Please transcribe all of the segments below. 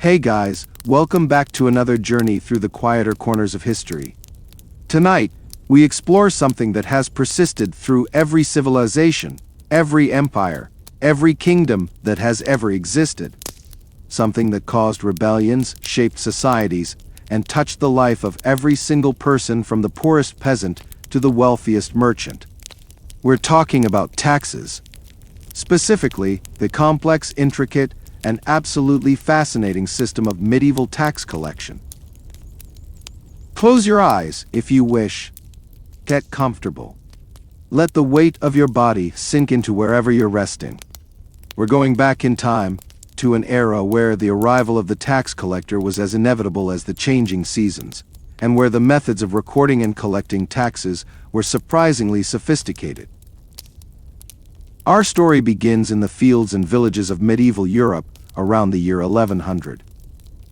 Hey guys, welcome back to another journey through the quieter corners of history. Tonight, we explore something that has persisted through every civilization, every empire, every kingdom that has ever existed. Something that caused rebellions, shaped societies, and touched the life of every single person from the poorest peasant to the wealthiest merchant. We're talking about taxes. Specifically, the complex, intricate, and absolutely fascinating system of medieval tax collection. Close your eyes if you wish. Get comfortable. Let the weight of your body sink into wherever you're resting. We're going back in time to an era where the arrival of the tax collector was as inevitable as the changing seasons, and where the methods of recording and collecting taxes were surprisingly sophisticated. Our story begins in the fields and villages of medieval Europe around the year 1100.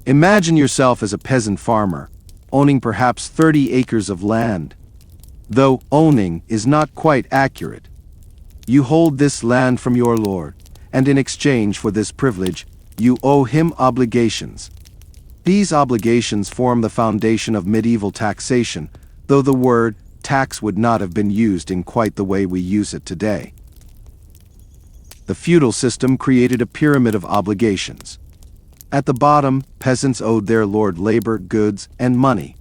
Imagine yourself as a peasant farmer, owning perhaps 30 acres of land. Though owning is not quite accurate. You hold this land from your lord, and in exchange for this privilege, you owe him obligations. These obligations form the foundation of medieval taxation, though the word tax would not have been used in quite the way we use it today. The feudal system created a pyramid of obligations. At the bottom, peasants owed their lord labor, goods, and money.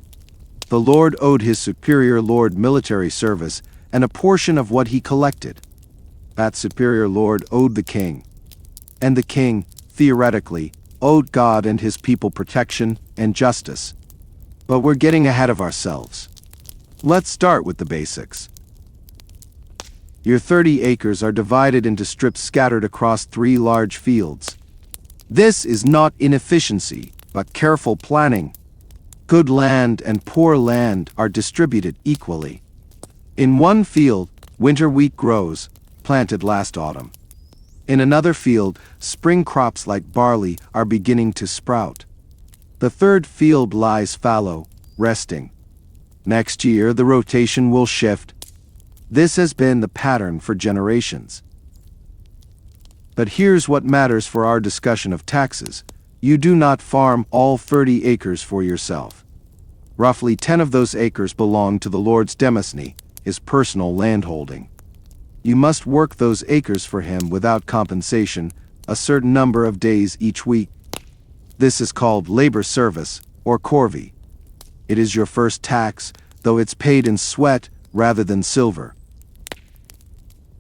The lord owed his superior lord military service and a portion of what he collected. That superior lord owed the king. And the king, theoretically, owed God and his people protection and justice. But we're getting ahead of ourselves. Let's start with the basics. Your 30 acres are divided into strips scattered across 3 large fields. This is not inefficiency, but careful planning. Good land and poor land are distributed equally. In one field, winter wheat grows, planted last autumn. In another field, spring crops like barley are beginning to sprout. The third field lies fallow, resting. Next year, the rotation will shift. This has been the pattern for generations. But here's what matters for our discussion of taxes. You do not farm all 30 acres for yourself. Roughly 10 of those acres belong to the Lord's demesne, his personal landholding. You must work those acres for him without compensation, a certain number of days each week. This is called labor service, or corvée. It is your first tax, though it's paid in sweat rather than silver.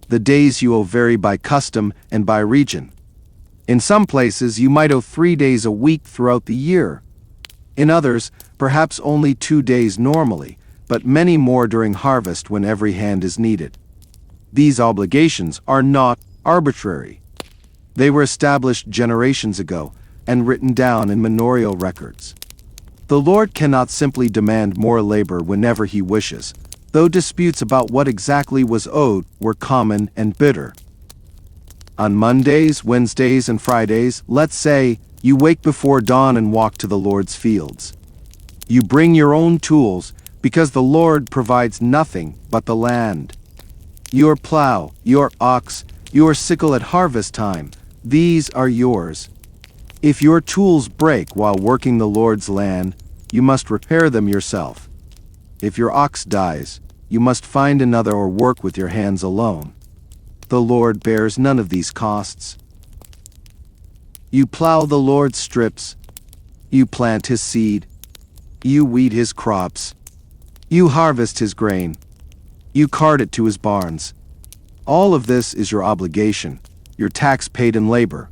The days you owe vary by custom and by region. In some places, you might owe 3 days a week throughout the year. In others, perhaps only 2 days normally, but many more during harvest when every hand is needed. These obligations are not arbitrary. They were established generations ago and written down in manorial records. The Lord cannot simply demand more labor whenever he wishes, though disputes about what exactly was owed were common and bitter. On Mondays, Wednesdays, and Fridays, let's say, you wake before dawn and walk to the Lord's fields. You bring your own tools, because the Lord provides nothing but the land. Your plow, your ox, your sickle at harvest time, these are yours. If your tools break while working the Lord's land, you must repair them yourself. If your ox dies, you must find another or work with your hands alone. The Lord bears none of these costs. You plow the Lord's strips. You plant his seed. You weed his crops. You harvest his grain. You cart it to his barns. All of this is your obligation, your tax paid in labor.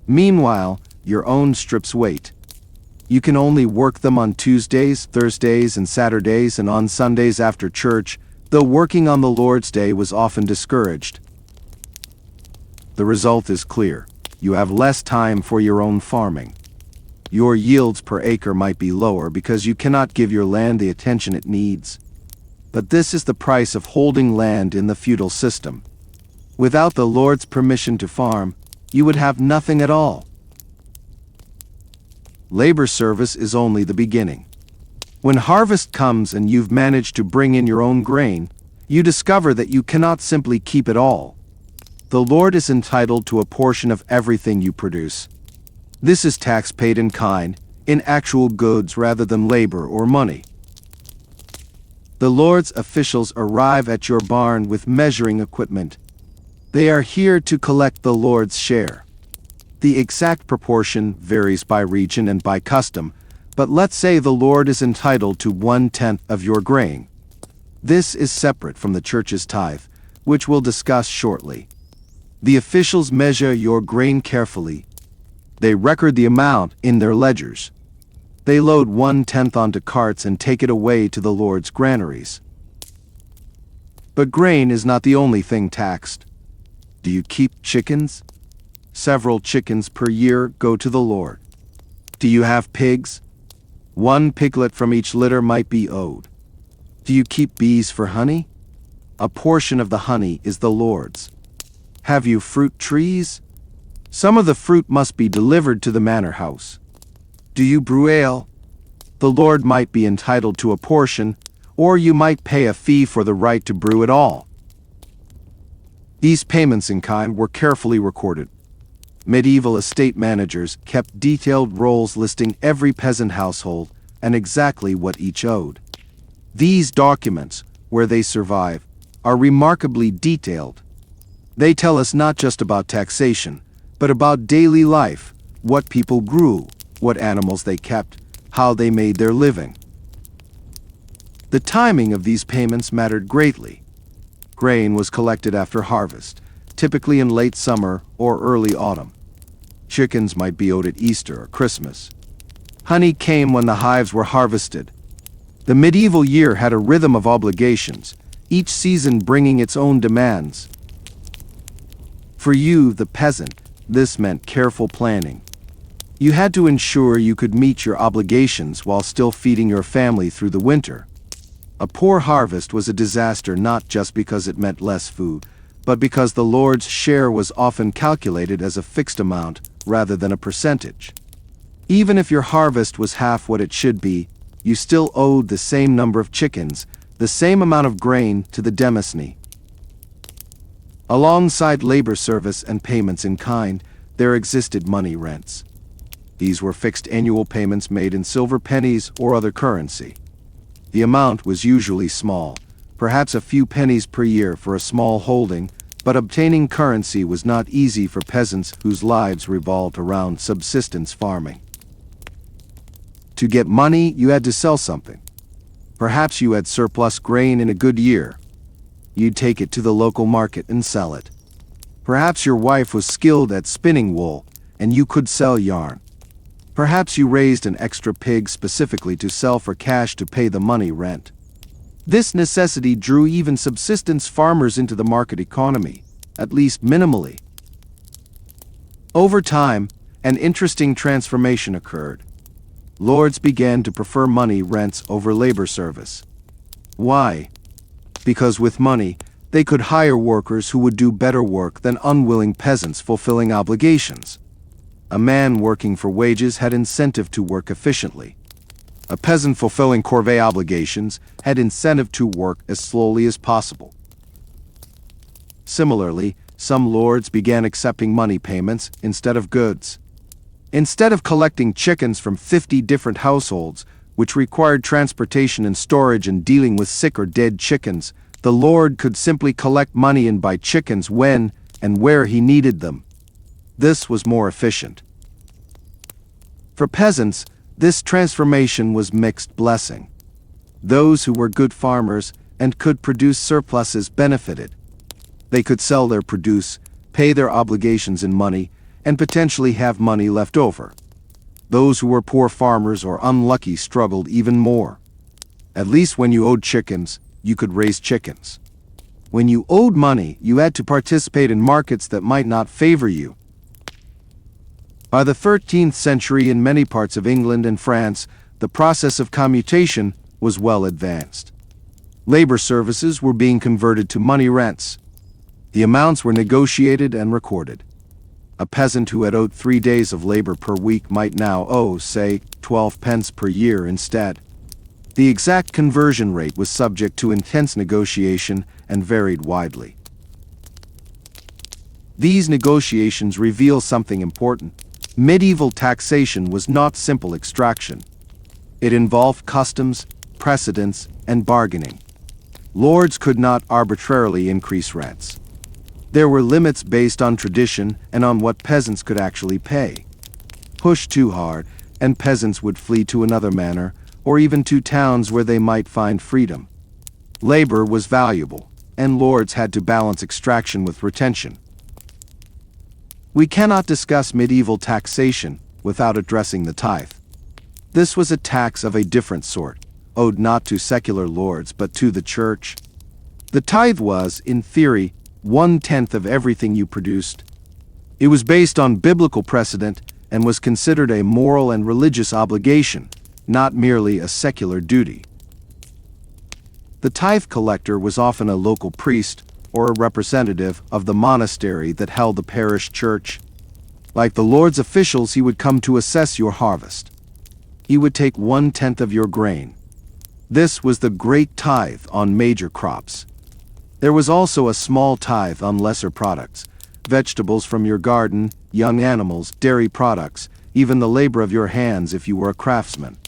Meanwhile, your own strips wait. You can only work them on Tuesdays, Thursdays, and Saturdays and on Sundays after church, though working on the Lord's Day was often discouraged. The result is clear. You have less time for your own farming. Your yields per acre might be lower because you cannot give your land the attention it needs. But this is the price of holding land in the feudal system. Without the Lord's permission to farm, you would have nothing at all. Labor service is only the beginning. When harvest comes and you've managed to bring in your own grain, you discover that you cannot simply keep it all. The Lord is entitled to a portion of everything you produce. This is tax paid in kind, in actual goods rather than labor or money. The Lord's officials arrive at your barn with measuring equipment. They are here to collect the Lord's share. The exact proportion varies by region and by custom, but let's say the Lord is entitled to 1/10 of your grain. This is separate from the church's tithe, which we'll discuss shortly. The officials measure your grain carefully. They record the amount in their ledgers. They load 1/10 onto carts and take it away to the Lord's granaries. But grain is not the only thing taxed. Do you keep chickens? Several chickens per year go to the Lord. Do you have pigs? 1 piglet from each litter might be owed. Do you keep bees for honey? A portion of the honey is the Lord's. Have you fruit trees? Some of the fruit must be delivered to the manor house. Do you brew ale? The Lord might be entitled to a portion, or you might pay a fee for the right to brew it all. These payments in kind were carefully recorded. Medieval estate managers kept detailed rolls listing every peasant household and exactly what each owed. These documents, where they survive, are remarkably detailed. They tell us not just about taxation, but about daily life, what people grew, what animals they kept, how they made their living. The timing of these payments mattered greatly. Grain was collected after harvest, typically in late summer or early autumn. Chickens might be owed at Easter or Christmas. Honey came when the hives were harvested. The medieval year had a rhythm of obligations, each season bringing its own demands. For you, the peasant, this meant careful planning. You had to ensure you could meet your obligations while still feeding your family through the winter. A poor harvest was a disaster not just because it meant less food, but because the Lord's share was often calculated as a fixed amount rather than a percentage. Even if your harvest was half what it should be, you still owed the same number of chickens, the same amount of grain to the demesne. Alongside labor service and payments in kind, there existed money rents. These were fixed annual payments made in silver pennies or other currency. The amount was usually small, perhaps a few pennies per year for a small holding, but obtaining currency was not easy for peasants whose lives revolved around subsistence farming. To get money, you had to sell something. Perhaps you had surplus grain in a good year. You'd take it to the local market and sell it. Perhaps your wife was skilled at spinning wool, and you could sell yarn. Perhaps you raised an extra pig specifically to sell for cash to pay the money rent. This necessity drew even subsistence farmers into the market economy, at least minimally. Over time, an interesting transformation occurred. Lords began to prefer money rents over labor service. Why? Because with money, they could hire workers who would do better work than unwilling peasants fulfilling obligations. A man working for wages had incentive to work efficiently. A peasant fulfilling corvée obligations had incentive to work as slowly as possible. Similarly, some lords began accepting money payments instead of goods. Instead of collecting chickens from 50 different households, which required transportation and storage and dealing with sick or dead chickens, the lord could simply collect money and buy chickens when and where he needed them. This was more efficient. For peasants, this transformation was mixed blessing. Those who were good farmers and could produce surpluses benefited. They could sell their produce, pay their obligations in money, and potentially have money left over. Those who were poor farmers or unlucky struggled even more. At least when you owed chickens, you could raise chickens. When you owed money, you had to participate in markets that might not favor you. By the 13th century in many parts of England and France, the process of commutation was well advanced. Labor services were being converted to money rents. The amounts were negotiated and recorded. A peasant who had owed 3 days of labor per week might now owe, say, 12 pence per year instead. The exact conversion rate was subject to intense negotiation and varied widely. These negotiations reveal something important. Medieval taxation was not simple extraction. It involved customs, precedents, and bargaining. Lords could not arbitrarily increase rents. There were limits based on tradition and on what peasants could actually pay. Push too hard, and peasants would flee to another manor, or even to towns where they might find freedom. Labor was valuable, and lords had to balance extraction with retention. We cannot discuss medieval taxation without addressing the tithe. This was a tax of a different sort, owed not to secular lords but to the church. The tithe was, in theory, 1/10 of everything you produced. It was based on biblical precedent and was considered a moral and religious obligation, not merely a secular duty. The tithe collector was often a local priest or a representative of the monastery that held the parish church. Like the Lord's officials, he would come to assess your harvest. He would take 1/10 of your grain. This was the great tithe on major crops. There was also a small tithe on lesser products, vegetables from your garden, young animals, dairy products, even the labor of your hands if you were a craftsman.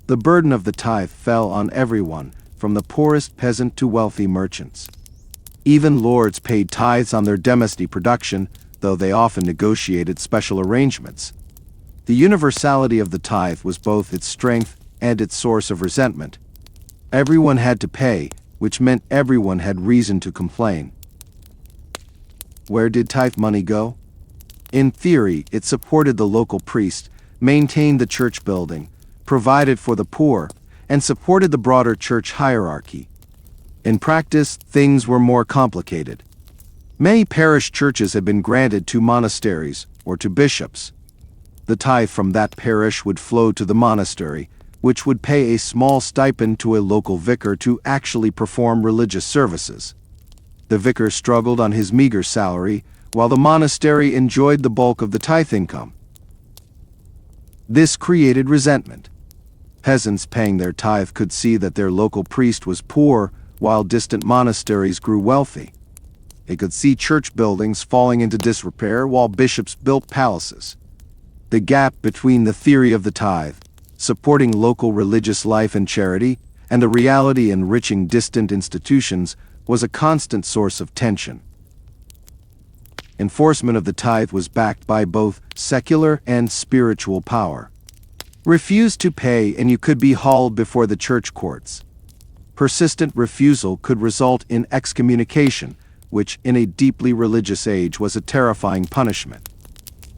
The burden of the tithe fell on everyone, from the poorest peasant to wealthy merchants. Even lords paid tithes on their demesne production, though they often negotiated special arrangements. The universality of the tithe was both its strength and its source of resentment. Everyone had to pay, which meant everyone had reason to complain. Where did tithe money go? In theory, it supported the local priest, maintained the church building, provided for the poor, and supported the broader church hierarchy. In practice, things were more complicated. Many parish churches had been granted to monasteries or to bishops. The tithe from that parish would flow to the monastery, which would pay a small stipend to a local vicar to actually perform religious services. The vicar struggled on his meager salary, while the monastery enjoyed the bulk of the tithe income. This created resentment. Peasants paying their tithe could see that their local priest was poor, while distant monasteries grew wealthy. They could see church buildings falling into disrepair while bishops built palaces. The gap between the theory of the tithe, supporting local religious life and charity, and the reality enriching distant institutions was a constant source of tension. Enforcement of the tithe was backed by both secular and spiritual power. Refuse to pay and you could be hauled before the church courts. Persistent refusal could result in excommunication, which in a deeply religious age was a terrifying punishment.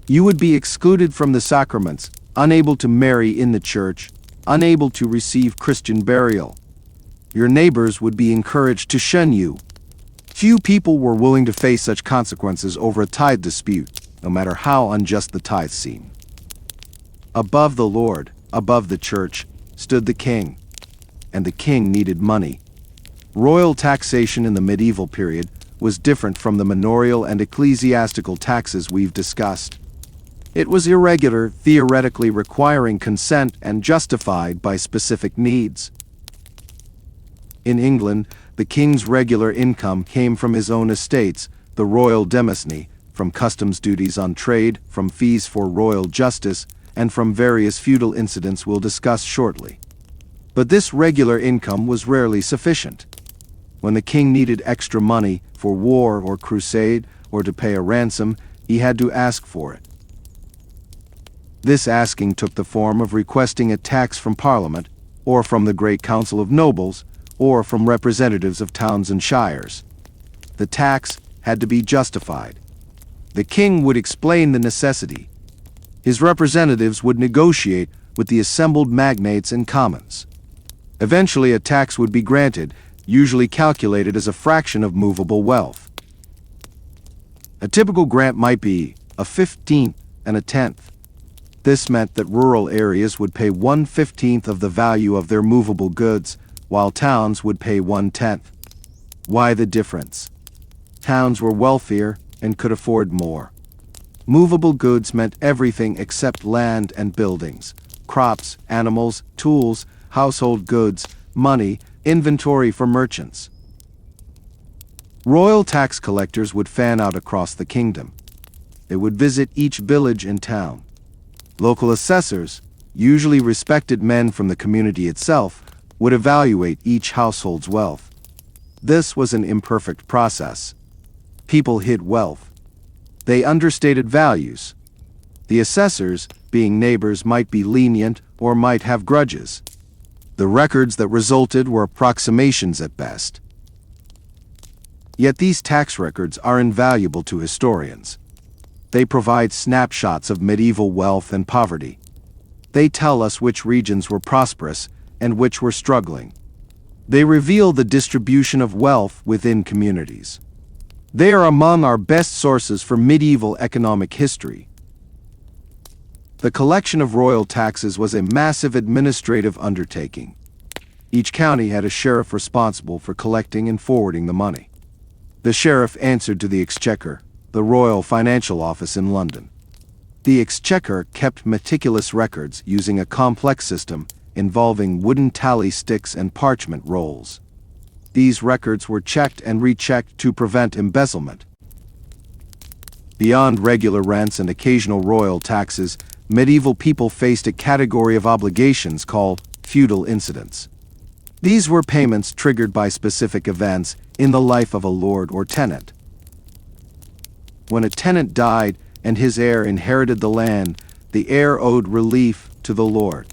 You would be excluded from the sacraments, unable to marry in the church, unable to receive Christian burial. Your neighbors would be encouraged to shun you. Few people were willing to face such consequences over a tithe dispute, no matter how unjust the tithe seemed. Above the Lord, above the church, stood the king. And the king needed money. Royal taxation in the medieval period was different from the manorial and ecclesiastical taxes we've discussed. It was irregular, theoretically requiring consent and justified by specific needs. In England, the king's regular income came from his own estates, the royal demesne, from customs duties on trade, from fees for royal justice, and from various feudal incidents we'll discuss shortly. But this regular income was rarely sufficient. When the king needed extra money for war or crusade, or to pay a ransom, he had to ask for it. This asking took the form of requesting a tax from Parliament, or from the Great Council of Nobles, or from representatives of towns and shires. The tax had to be justified. The king would explain the necessity. His representatives would negotiate with the assembled magnates and commons. Eventually, a tax would be granted, usually calculated as a fraction of movable wealth. A typical grant might be a 15th and a 10th. This meant that rural areas would pay 1/15 of the value of their movable goods, while towns would pay 1/10. Why the difference? Towns were wealthier and could afford more. Movable goods meant everything except land and buildings, crops, animals, tools, household goods, money, inventory for merchants. Royal tax collectors would fan out across the kingdom. They would visit each village and town. Local assessors, usually respected men from the community itself, would evaluate each household's wealth. This was an imperfect process. People hid wealth. They understated values. The assessors, being neighbors, might be lenient or might have grudges. The records that resulted were approximations at best. Yet these tax records are invaluable to historians. They provide snapshots of medieval wealth and poverty. They tell us which regions were prosperous and which were struggling. They reveal the distribution of wealth within communities. They are among our best sources for medieval economic history. The collection of royal taxes was a massive administrative undertaking. Each county had a sheriff responsible for collecting and forwarding the money. The sheriff answered to the exchequer, the Royal Financial Office in London. The exchequer kept meticulous records using a complex system involving wooden tally sticks and parchment rolls. These records were checked and rechecked to prevent embezzlement. Beyond regular rents and occasional royal taxes, medieval people faced a category of obligations called feudal incidents. These were payments triggered by specific events in the life of a lord or tenant. When a tenant died and his heir inherited the land, the heir owed relief to the lord.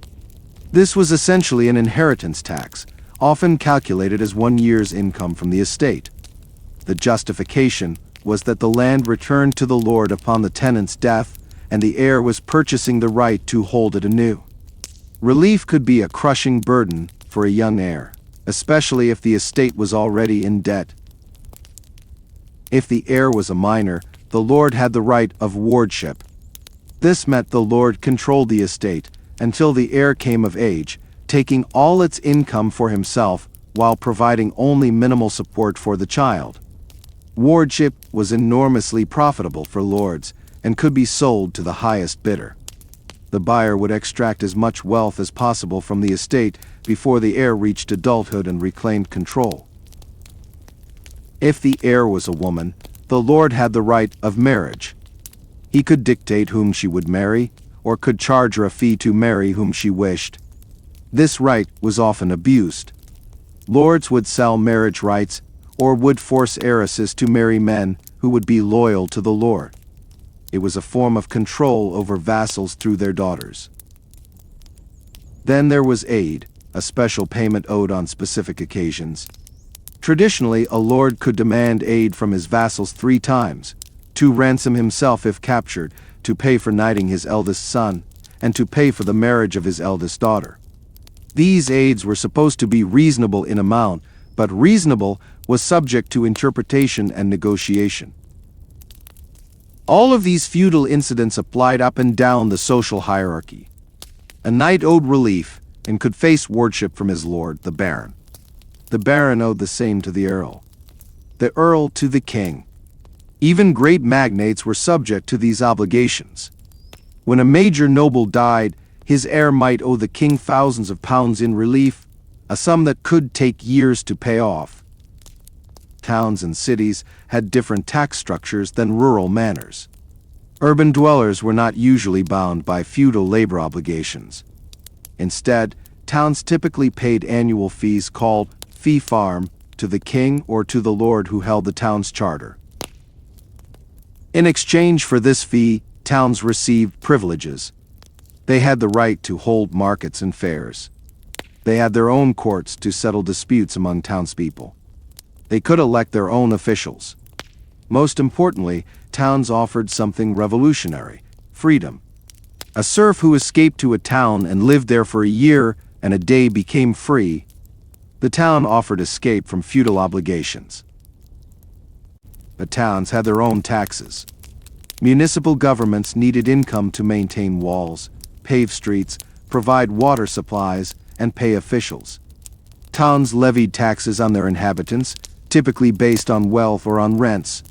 This was essentially an inheritance tax, often calculated as 1 year's income from the estate. The justification was that the land returned to the lord upon the tenant's death, and the heir was purchasing the right to hold it anew. Relief could be a crushing burden for a young heir, especially if the estate was already in debt. If the heir was a minor, the lord had the right of wardship. This meant the lord controlled the estate until the heir came of age, taking all its income for himself while providing only minimal support for the child. Wardship was enormously profitable for lords and could be sold to the highest bidder. The buyer would extract as much wealth as possible from the estate before the heir reached adulthood and reclaimed control. If the heir was a woman, the lord had the right of marriage. He could dictate whom she would marry, or could charge her a fee to marry whom she wished. This right was often abused. Lords would sell marriage rights, or would force heiresses to marry men who would be loyal to the lord. It was a form of control over vassals through their daughters. Then there was aid, a special payment owed on specific occasions. Traditionally, a lord could demand aid from his vassals 3 times, to ransom himself if captured, to pay for knighting his eldest son, and to pay for the marriage of his eldest daughter. These aids were supposed to be reasonable in amount, but reasonable was subject to interpretation and negotiation. All of these feudal incidents applied up and down the social hierarchy. A knight owed relief and could face wardship from his lord, the baron. The baron owed the same to the earl to the king. Even great magnates were subject to these obligations. When a major noble died, his heir might owe the king thousands of pounds in relief, a sum that could take years to pay off. Towns and cities had different tax structures than rural manors. Urban dwellers were not usually bound by feudal labor obligations. Instead, towns typically paid annual fees called fee farm to the king or to the lord who held the town's charter. In exchange for this fee, towns received privileges. They had the right to hold markets and fairs. They had their own courts to settle disputes among townspeople. They could elect their own officials. Most importantly, towns offered something revolutionary: freedom. A serf who escaped to a town and lived there for a year and a day became free. The town offered escape from feudal obligations. But towns had their own taxes. Municipal governments needed income to maintain walls, pave streets, provide water supplies, and pay officials. Towns levied taxes on their inhabitants, typically based on wealth or on rents.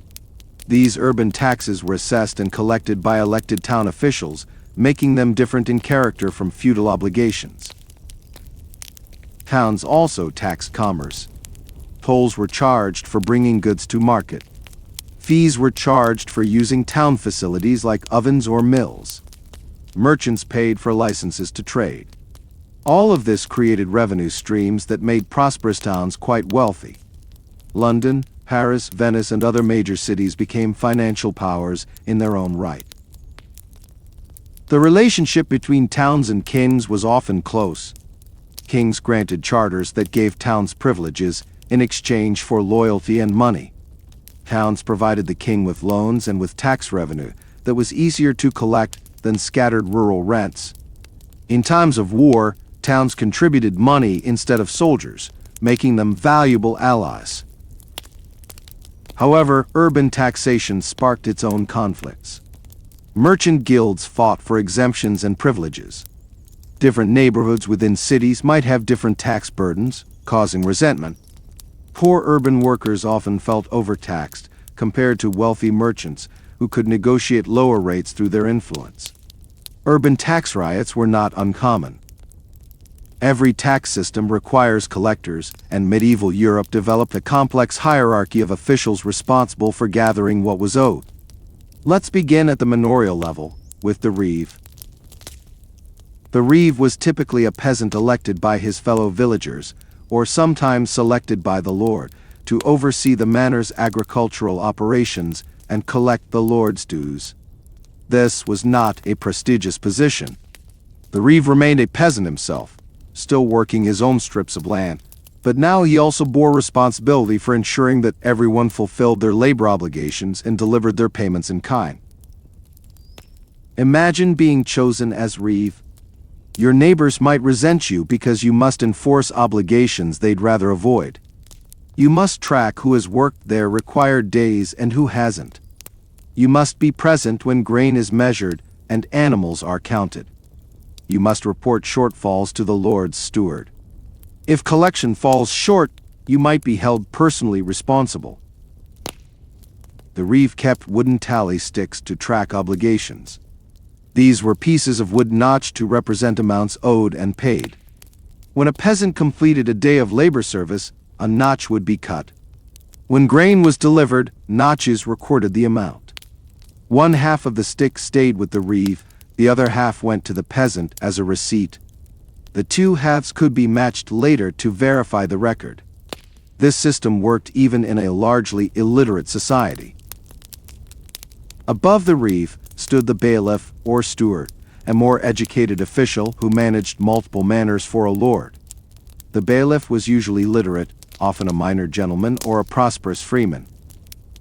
These urban taxes were assessed and collected by elected town officials, making them different in character from feudal obligations. Towns also taxed commerce. Tolls were charged for bringing goods to market. Fees were charged for using town facilities like ovens or mills. Merchants paid for licenses to trade. All of this created revenue streams that made prosperous towns quite wealthy. London, Paris, Venice, and other major cities became financial powers in their own right. The relationship between towns and kings was often close. Kings granted charters that gave towns privileges in exchange for loyalty and money. Towns provided the king with loans and with tax revenue that was easier to collect than scattered rural rents. In times of war, towns contributed money instead of soldiers, making them valuable allies. However, urban taxation sparked its own conflicts. Merchant guilds fought for exemptions and privileges. Different neighborhoods within cities might have different tax burdens, causing resentment. Poor urban workers often felt overtaxed compared to wealthy merchants who could negotiate lower rates through their influence. Urban tax riots were not uncommon. Every tax system requires collectors, and medieval Europe developed a complex hierarchy of officials responsible for gathering what was owed. Let's begin at the manorial level, with the reeve. The reeve was typically a peasant elected by his fellow villagers, or sometimes selected by the lord, to oversee the manor's agricultural operations and collect the lord's dues. This was not a prestigious position. The reeve remained a peasant himself, still working his own strips of land, but now he also bore responsibility for ensuring that everyone fulfilled their labor obligations and delivered their payments in kind. Imagine being chosen as reeve. Your neighbors might resent you because you must enforce obligations they'd rather avoid. You must track who has worked their required days and who hasn't. You must be present when grain is measured and animals are counted. You must report shortfalls to the Lord's steward. If collection falls short, you might be held personally responsible. The reeve kept wooden tally sticks to track obligations. These were pieces of wood notched to represent amounts owed and paid. When a peasant completed a day of labor service, a notch would be cut. When grain was delivered, notches recorded the amount. One half of the stick stayed with the reeve, the other half went to the peasant as a receipt. The two halves could be matched later to verify the record. This system worked even in a largely illiterate society. Above the reeve stood the bailiff or steward, a more educated official who managed multiple manors for a lord. The bailiff was usually literate, often a minor gentleman or a prosperous freeman.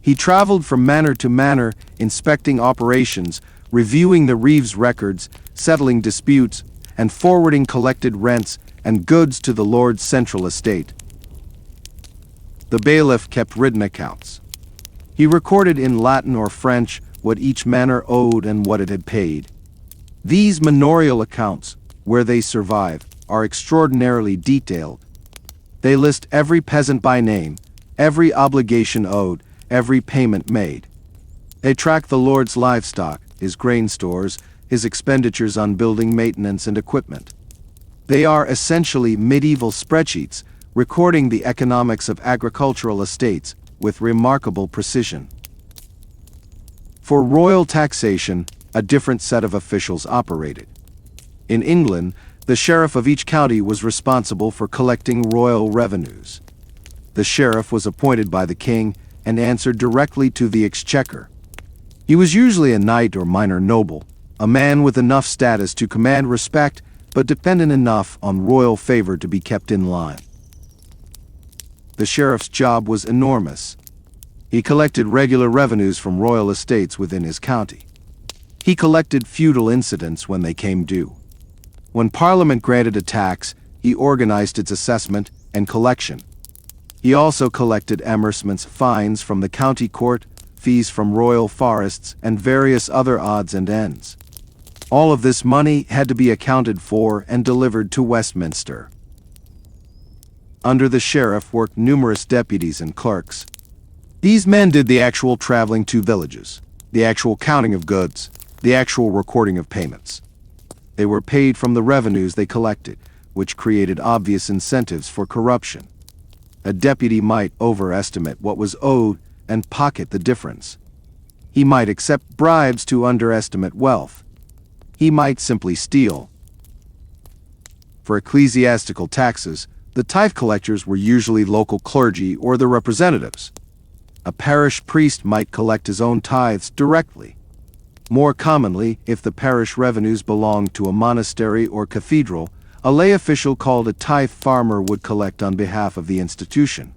He traveled from manor to manor, inspecting operations, reviewing the reeve's records, settling disputes, and forwarding collected rents and goods to the lord's central estate. The bailiff kept written accounts. He recorded in Latin or French what each manor owed and what it had paid. These manorial accounts, where they survive, are extraordinarily detailed. They list every peasant by name, every obligation owed, every payment made. They track the lord's livestock, his grain stores, his expenditures on building maintenance and equipment. They are essentially medieval spreadsheets, recording the economics of agricultural estates with remarkable precision. For royal taxation, a different set of officials operated. In England, the sheriff of each county was responsible for collecting royal revenues. The sheriff was appointed by the king and answered directly to the exchequer. He was usually a knight or minor noble, a man with enough status to command respect, but dependent enough on royal favor to be kept in line. The sheriff's job was enormous. He collected regular revenues from royal estates within his county. He collected feudal incidents when they came due. When Parliament granted a tax, he organized its assessment and collection. He also collected amercements, fines from the county court, fees from royal forests, and various other odds and ends. All of this money had to be accounted for and delivered to Westminster. Under the sheriff worked numerous deputies and clerks. These men did the actual traveling to villages, the actual counting of goods, the actual recording of payments. They were paid from the revenues they collected, which created obvious incentives for corruption. A deputy might overestimate what was owed and pocket the difference. He might accept bribes to underestimate wealth. He might simply steal. For ecclesiastical taxes, the tithe collectors were usually local clergy or their representatives. A parish priest might collect his own tithes directly. More commonly, if the parish revenues belonged to a monastery or cathedral, a lay official called a tithe farmer would collect on behalf of the institution.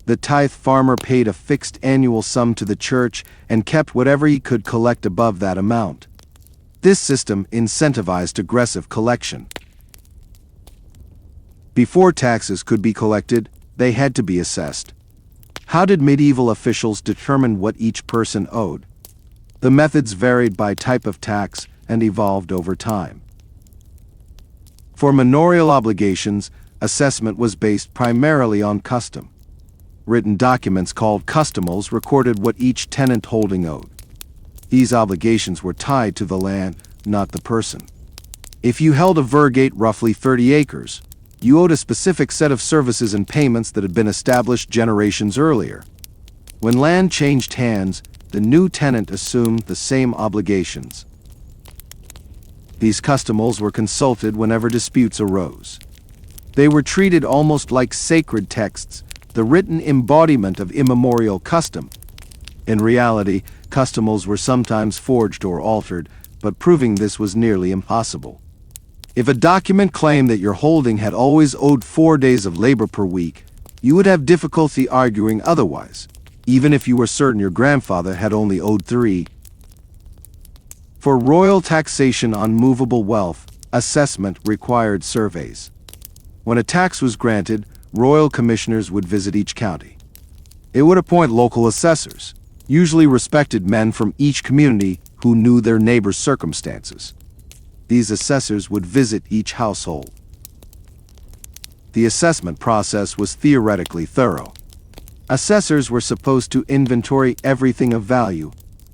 The tithe farmer paid a fixed annual sum to the church and kept whatever he could collect above that amount. This system incentivized aggressive collection. Before taxes could be collected, they had to be assessed. How did medieval officials determine what each person owed? The methods varied by type of tax and evolved over time. For manorial obligations, assessment was based primarily on custom. Written documents called customals recorded what each tenant holding owed. These obligations were tied to the land, not the person. If you held a vergate roughly 30 acres, you owed a specific set of services and payments that had been established generations earlier. When land changed hands, the new tenant assumed the same obligations. These customals were consulted whenever disputes arose. They were treated almost like sacred texts, the written embodiment of immemorial custom. In reality, customals were sometimes forged or altered, but proving this was nearly impossible. If a document claimed that your holding had always owed 4 days of labor per week, you would have difficulty arguing otherwise, even if you were certain your grandfather had only owed 3. For royal taxation on movable wealth, assessment required surveys. When a tax was granted, royal commissioners would visit each county. It would appoint local assessors, usually respected men from each community who knew their neighbors' circumstances. These assessors would visit each household. The assessment process was theoretically thorough. Assessors were supposed to inventory everything of value: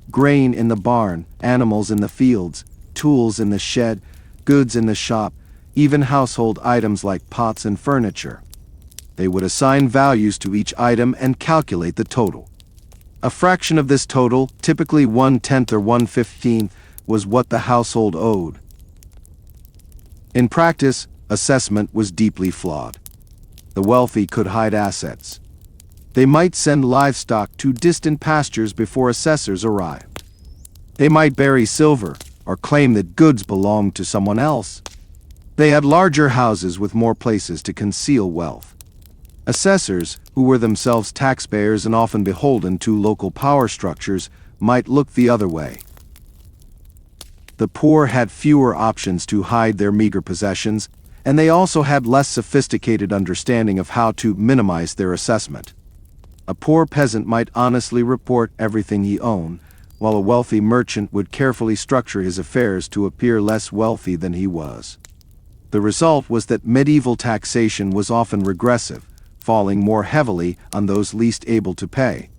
grain in the barn, animals in the fields, tools in the shed, goods in the shop, even household items like pots and furniture. They would assign values to each item and calculate the total. A fraction of this total, typically 1/10 or 1/15, was what the household owed. In practice, assessment was deeply flawed. The wealthy could hide assets. They might send livestock to distant pastures before assessors arrived. They might bury silver or claim that goods belonged to someone else. They had larger houses with more places to conceal wealth. Assessors, who were themselves taxpayers and often beholden to local power structures, might look the other way. The poor had fewer options to hide their meager possessions, and they also had less sophisticated understanding of how to minimize their assessment. A poor peasant might honestly report everything he owned, while a wealthy merchant would carefully structure his affairs to appear less wealthy than he was. The result was that medieval taxation was often regressive, falling more heavily on those least able to pay.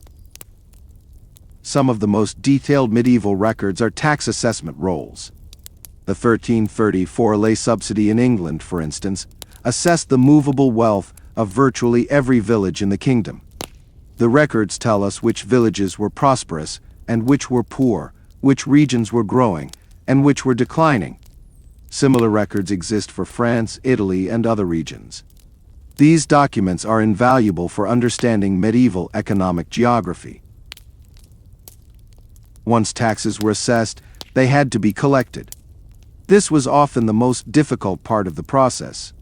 Some of the most detailed medieval records are tax assessment rolls. The 1334 lay subsidy in England, for instance, assessed the movable wealth of virtually every village in the kingdom. The records tell us which villages were prosperous and which were poor, which regions were growing, and which were declining. Similar records exist for France, Italy, and other regions. These documents are invaluable for understanding medieval economic geography. Once taxes were assessed, they had to be collected. This was often the most difficult part of the process.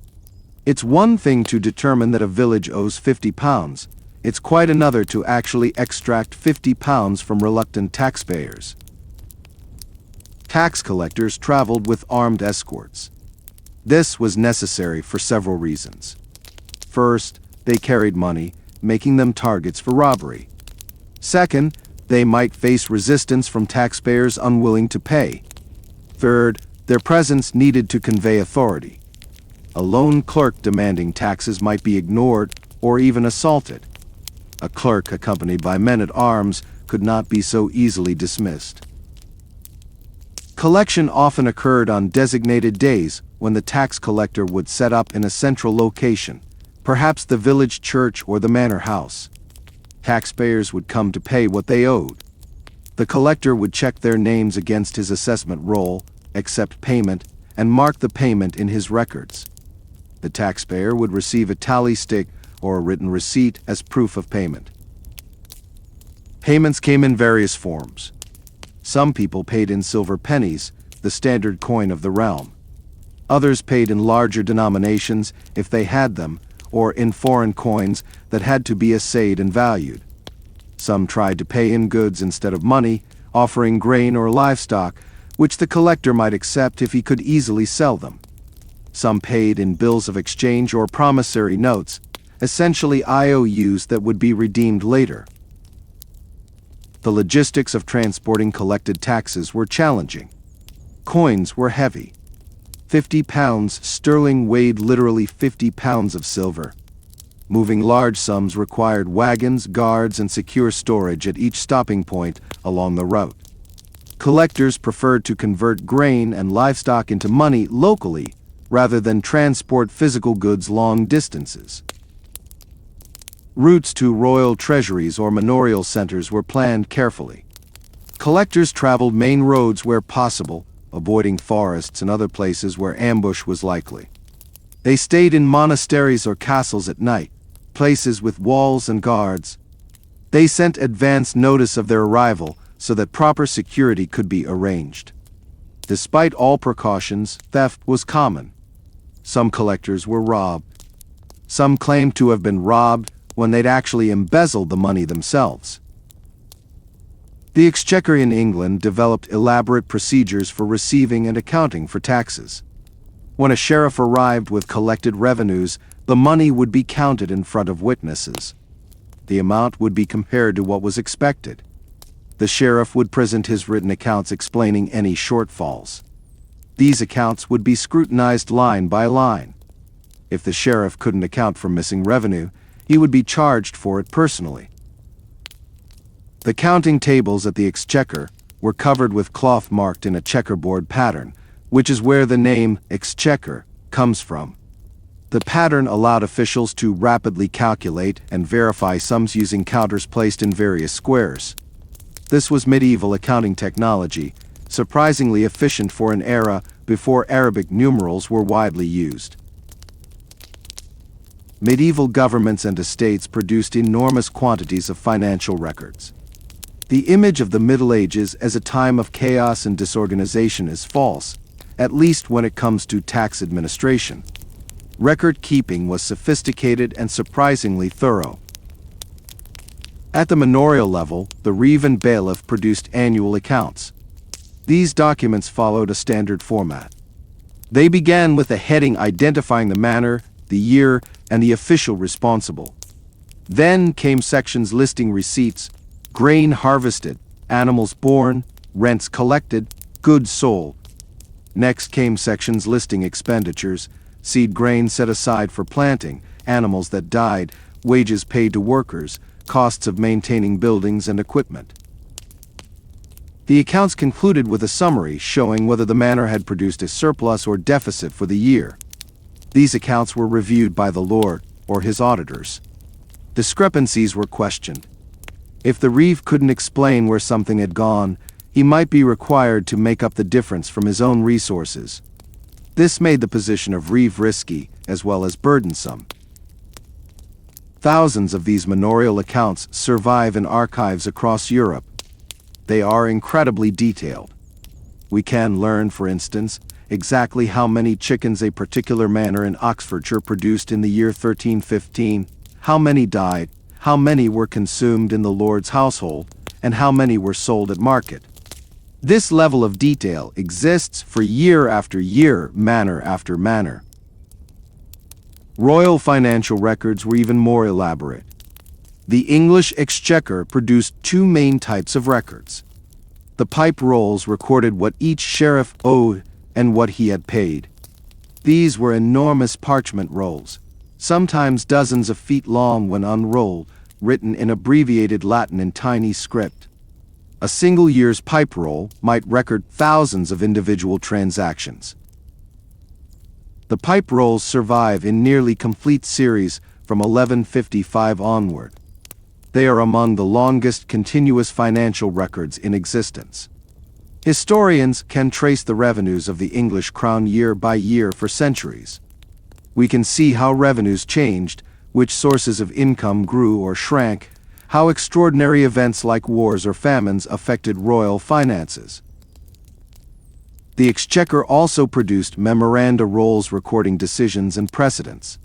It's one thing to determine that a village owes £50. It's quite another to actually extract £50 from reluctant taxpayers. Tax collectors traveled with armed escorts. This was necessary for several reasons. First, they carried money, making them targets for robbery. Second, they might face resistance from taxpayers unwilling to pay. Third, their presence needed to convey authority. A lone clerk demanding taxes might be ignored or even assaulted. A clerk accompanied by men-at-arms could not be so easily dismissed. Collection often occurred on designated days when the tax collector would set up in a central location, perhaps the village church or the manor house. Taxpayers would come to pay what they owed. The collector would check their names against his assessment roll, accept payment, and mark the payment in his records. The taxpayer would receive a tally stick or a written receipt as proof of payment. Payments came in various forms. Some people paid in silver pennies, the standard coin of the realm. Others paid in larger denominations, if they had them, or in foreign coins that had to be assayed and valued. Some tried to pay in goods instead of money, offering grain or livestock, which the collector might accept if he could easily sell them. Some paid in bills of exchange or promissory notes, essentially IOUs that would be redeemed later. The logistics of transporting collected taxes were challenging. Coins were heavy. 50 pounds sterling weighed literally 50 pounds of silver. Moving large sums required wagons, guards, and secure storage at each stopping point along the route. Collectors preferred to convert grain and livestock into money locally rather than transport physical goods long distances. Routes to royal treasuries or manorial centers were planned carefully. Collectors traveled main roads where possible, avoiding forests and other places where ambush was likely. They stayed in monasteries or castles at night, places with walls and guards. They sent advance notice of their arrival so that proper security could be arranged. Despite all precautions, theft was common. Some collectors were robbed. Some claimed to have been robbed when they'd actually embezzled the money themselves. The Exchequer in England developed elaborate procedures for receiving and accounting for taxes. When a sheriff arrived with collected revenues, the money would be counted in front of witnesses. The amount would be compared to what was expected. The sheriff would present his written accounts explaining any shortfalls. These accounts would be scrutinized line by line. If the sheriff couldn't account for missing revenue, he would be charged for it personally. The counting tables at the Exchequer were covered with cloth marked in a checkerboard pattern, which is where the name Exchequer comes from. The pattern allowed officials to rapidly calculate and verify sums using counters placed in various squares. This was medieval accounting technology, surprisingly efficient for an era before Arabic numerals were widely used. Medieval governments and estates produced enormous quantities of financial records. The image of the Middle Ages as a time of chaos and disorganization is false, at least when it comes to tax administration. Record keeping was sophisticated and surprisingly thorough. At the manorial level, the reeve and bailiff produced annual accounts. These documents followed a standard format. They began with a heading identifying the manner, the year, and the official responsible. Then came sections listing receipts, grain harvested, animals born, rents collected, goods sold. Next came sections listing expenditures, seed grain set aside for planting, animals that died, wages paid to workers, costs of maintaining buildings and equipment. The accounts concluded with a summary showing whether the manor had produced a surplus or deficit for the year. These accounts were reviewed by the lord or his auditors. Discrepancies were questioned. If the reeve couldn't explain where something had gone, he might be required to make up the difference from his own resources. This made the position of reeve risky as well as burdensome. Thousands of these manorial accounts survive in archives across Europe. They are incredibly detailed. We can learn, for instance, exactly how many chickens a particular manor in Oxfordshire produced in the year 1315, how many died, how many were consumed in the lord's household, and how many were sold at market. This level of detail exists for year after year, manor after manor. Royal financial records were even more elaborate. The English Exchequer produced two main types of records. The pipe rolls recorded what each sheriff owed and what he had paid. These were enormous parchment rolls, sometimes dozens of feet long when unrolled, written in abbreviated Latin in tiny script. A single year's pipe roll might record thousands of individual transactions. The pipe rolls survive in nearly complete series from 1155 onward. They are among the longest continuous financial records in existence. Historians can trace the revenues of the English crown year by year for centuries. We can see how revenues changed, which sources of income grew or shrank, how extraordinary events like wars or famines affected royal finances. The Exchequer also produced memoranda rolls recording decisions and precedents.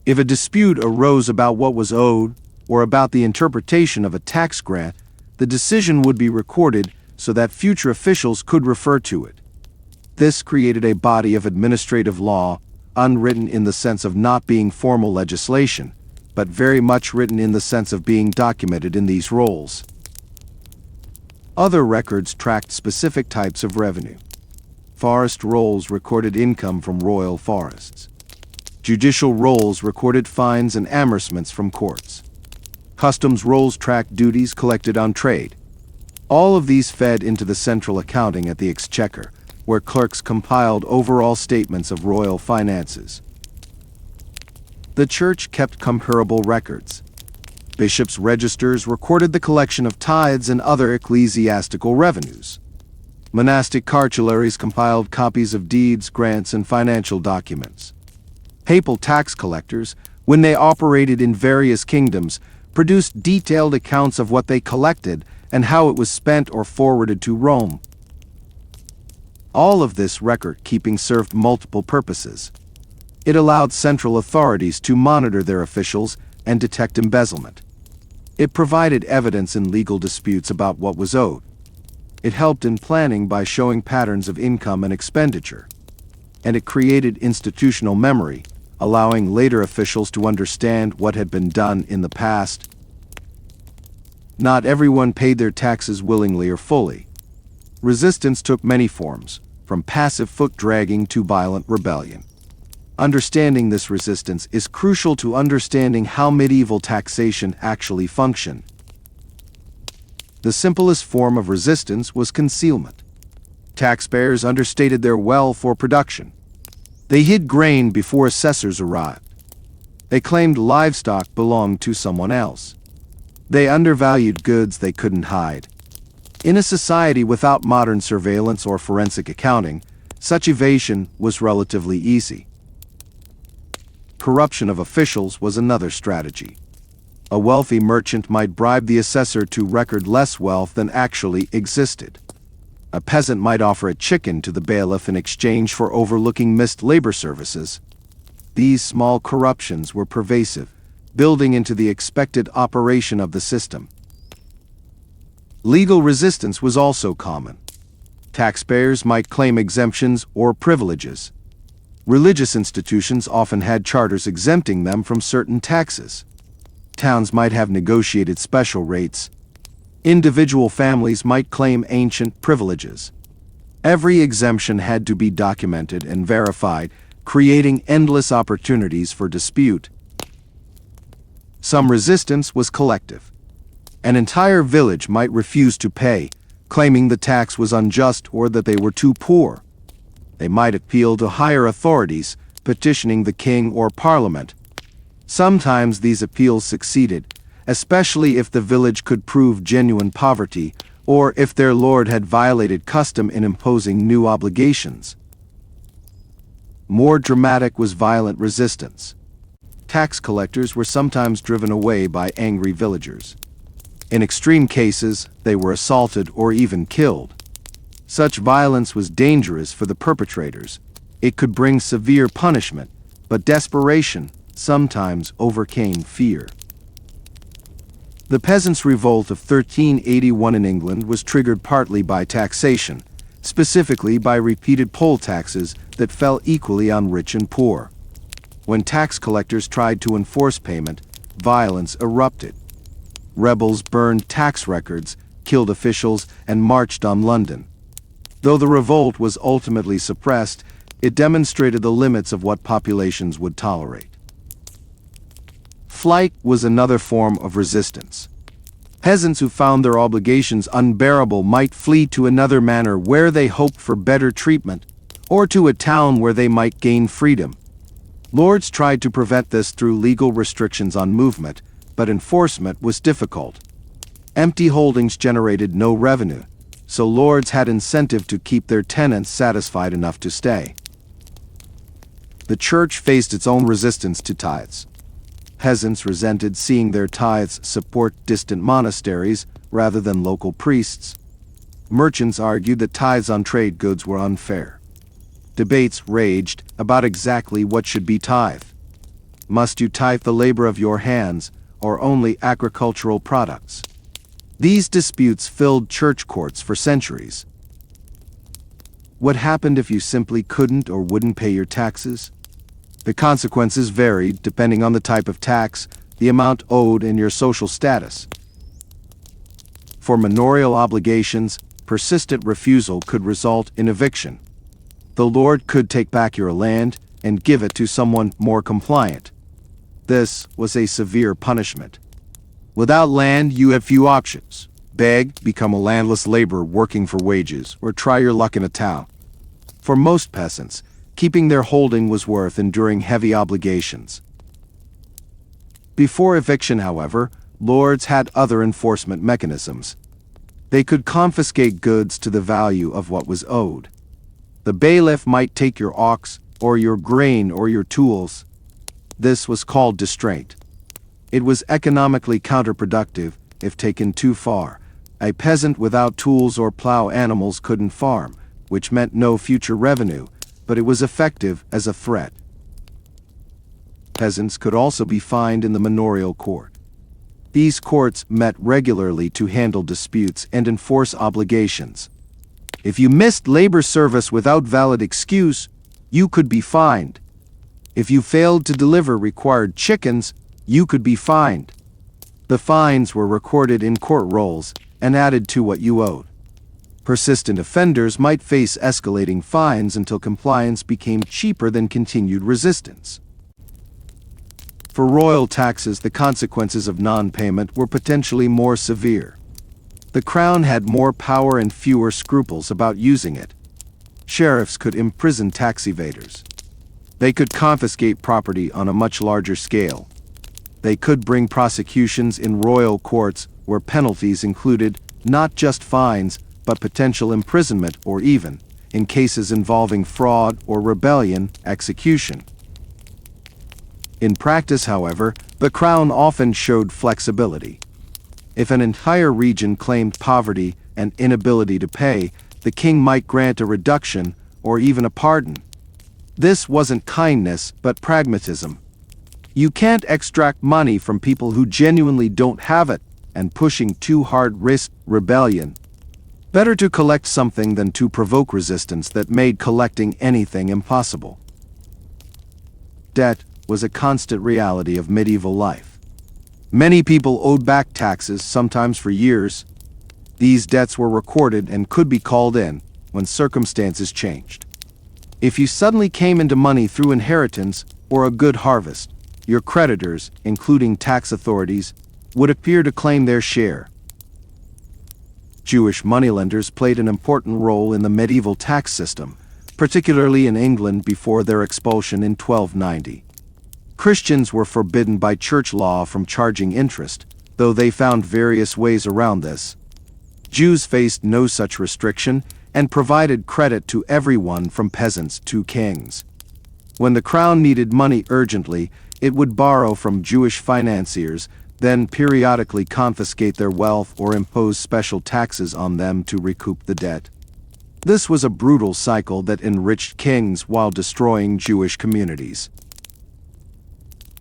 If a dispute arose about what was owed, or about the interpretation of a tax grant, the decision would be recorded so that future officials could refer to it. This created a body of administrative law, unwritten in the sense of not being formal legislation, but very much written in the sense of being documented in these rolls. Other records tracked specific types of revenue. Forest rolls recorded income from royal forests. Judicial rolls recorded fines and amercements from courts. Customs rolls tracked duties collected on trade. All of these fed into the central accounting at the Exchequer, where clerks compiled overall statements of royal finances. The Church kept comparable records. Bishops' registers recorded the collection of tithes and other ecclesiastical revenues. Monastic cartularies compiled copies of deeds, grants, and financial documents. Papal tax collectors, when they operated in various kingdoms, produced detailed accounts of what they collected and how it was spent or forwarded to Rome. All of this record-keeping served multiple purposes. It allowed central authorities to monitor their officials and detect embezzlement. It provided evidence in legal disputes about what was owed. It helped in planning by showing patterns of income and expenditure. And it created institutional memory, allowing later officials to understand what had been done in the past. Not everyone paid their taxes willingly or fully. Resistance took many forms, from passive foot-dragging to violent rebellion. Understanding this resistance is crucial to understanding how medieval taxation actually functioned. The simplest form of resistance was concealment. Taxpayers understated their wealth for production. They hid grain before assessors arrived. They claimed livestock belonged to someone else. They undervalued goods they couldn't hide. In a society without modern surveillance or forensic accounting, such evasion was relatively easy. Corruption of officials was another strategy. A wealthy merchant might bribe the assessor to record less wealth than actually existed. A peasant might offer a chicken to the bailiff in exchange for overlooking missed labor services. These small corruptions were pervasive, building into the expected operation of the system. Legal resistance was also common. Taxpayers might claim exemptions or privileges. Religious institutions often had charters exempting them from certain taxes. Towns might have negotiated special rates. Individual families might claim ancient privileges. Every exemption had to be documented and verified, creating endless opportunities for dispute. Some resistance was collective. An entire village might refuse to pay, claiming the tax was unjust or that they were too poor. They might appeal to higher authorities, petitioning the king or parliament. Sometimes these appeals succeeded, especially if the village could prove genuine poverty, or if their lord had violated custom in imposing new obligations. More dramatic was violent resistance. Tax collectors were sometimes driven away by angry villagers. In extreme cases, they were assaulted or even killed. Such violence was dangerous for the perpetrators. It could bring severe punishment, but desperation sometimes overcame fear. The Peasants' Revolt of 1381 in England was triggered partly by taxation, specifically by repeated poll taxes that fell equally on rich and poor. When tax collectors tried to enforce payment, violence erupted. Rebels burned tax records, killed officials, and marched on London. Though the revolt was ultimately suppressed, it demonstrated the limits of what populations would tolerate. Flight was another form of resistance. Peasants who found their obligations unbearable might flee to another manor where they hoped for better treatment, or to a town where they might gain freedom. Lords tried to prevent this through legal restrictions on movement, but enforcement was difficult. Empty holdings generated no revenue, so lords had incentive to keep their tenants satisfied enough to stay. The church faced its own resistance to tithes. Peasants resented seeing their tithes support distant monasteries rather than local priests. Merchants argued that tithes on trade goods were unfair. Debates raged about exactly what should be tithe. Must you tithe the labor of your hands, or only agricultural products? These disputes filled church courts for centuries. What happened if you simply couldn't or wouldn't pay your taxes? The consequences varied depending on the type of tax, the amount owed, and your social status. For manorial obligations, persistent refusal could result in eviction. The lord could take back your land and give it to someone more compliant. This was a severe punishment. Without land, you have few options. Beg, become a landless laborer working for wages, or try your luck in a town. For most peasants, keeping their holding was worth enduring heavy obligations. Before eviction, however, lords had other enforcement mechanisms. They could confiscate goods to the value of what was owed. The bailiff might take your ox, or your grain, or your tools. This was called distraint. It was economically counterproductive if taken too far. A peasant without tools or plow animals couldn't farm, which meant no future revenue, but it was effective as a threat. Peasants could also be fined in the manorial court. These courts met regularly to handle disputes and enforce obligations. If you missed labor service without valid excuse, you could be fined. If you failed to deliver required chickens, you could be fined. The fines were recorded in court rolls and added to what you owed. Persistent offenders might face escalating fines until compliance became cheaper than continued resistance. For royal taxes, the consequences of non-payment were potentially more severe. The crown had more power and fewer scruples about using it. Sheriffs could imprison tax evaders. They could confiscate property on a much larger scale. They could bring prosecutions in royal courts where penalties included not just fines, but potential imprisonment or even, in cases involving fraud or rebellion, execution. In practice, however, the crown often showed flexibility. If an entire region claimed poverty and inability to pay, the king might grant a reduction or even a pardon. This wasn't kindness, but pragmatism. You can't extract money from people who genuinely don't have it, and pushing too hard risked rebellion. Better to collect something than to provoke resistance that made collecting anything impossible. Debt was a constant reality of medieval life. Many people owed back taxes, sometimes for years. These debts were recorded and could be called in when circumstances changed. If you suddenly came into money through inheritance or a good harvest, your creditors, including tax authorities, would appear to claim their share. Jewish moneylenders played an important role in the medieval tax system, particularly in England before their expulsion in 1290. Christians were forbidden by church law from charging interest, though they found various ways around this. Jews faced no such restriction and provided credit to everyone from peasants to kings. When the crown needed money urgently, it would borrow from Jewish financiers, then periodically confiscate their wealth or impose special taxes on them to recoup the debt. This was a brutal cycle that enriched kings while destroying Jewish communities.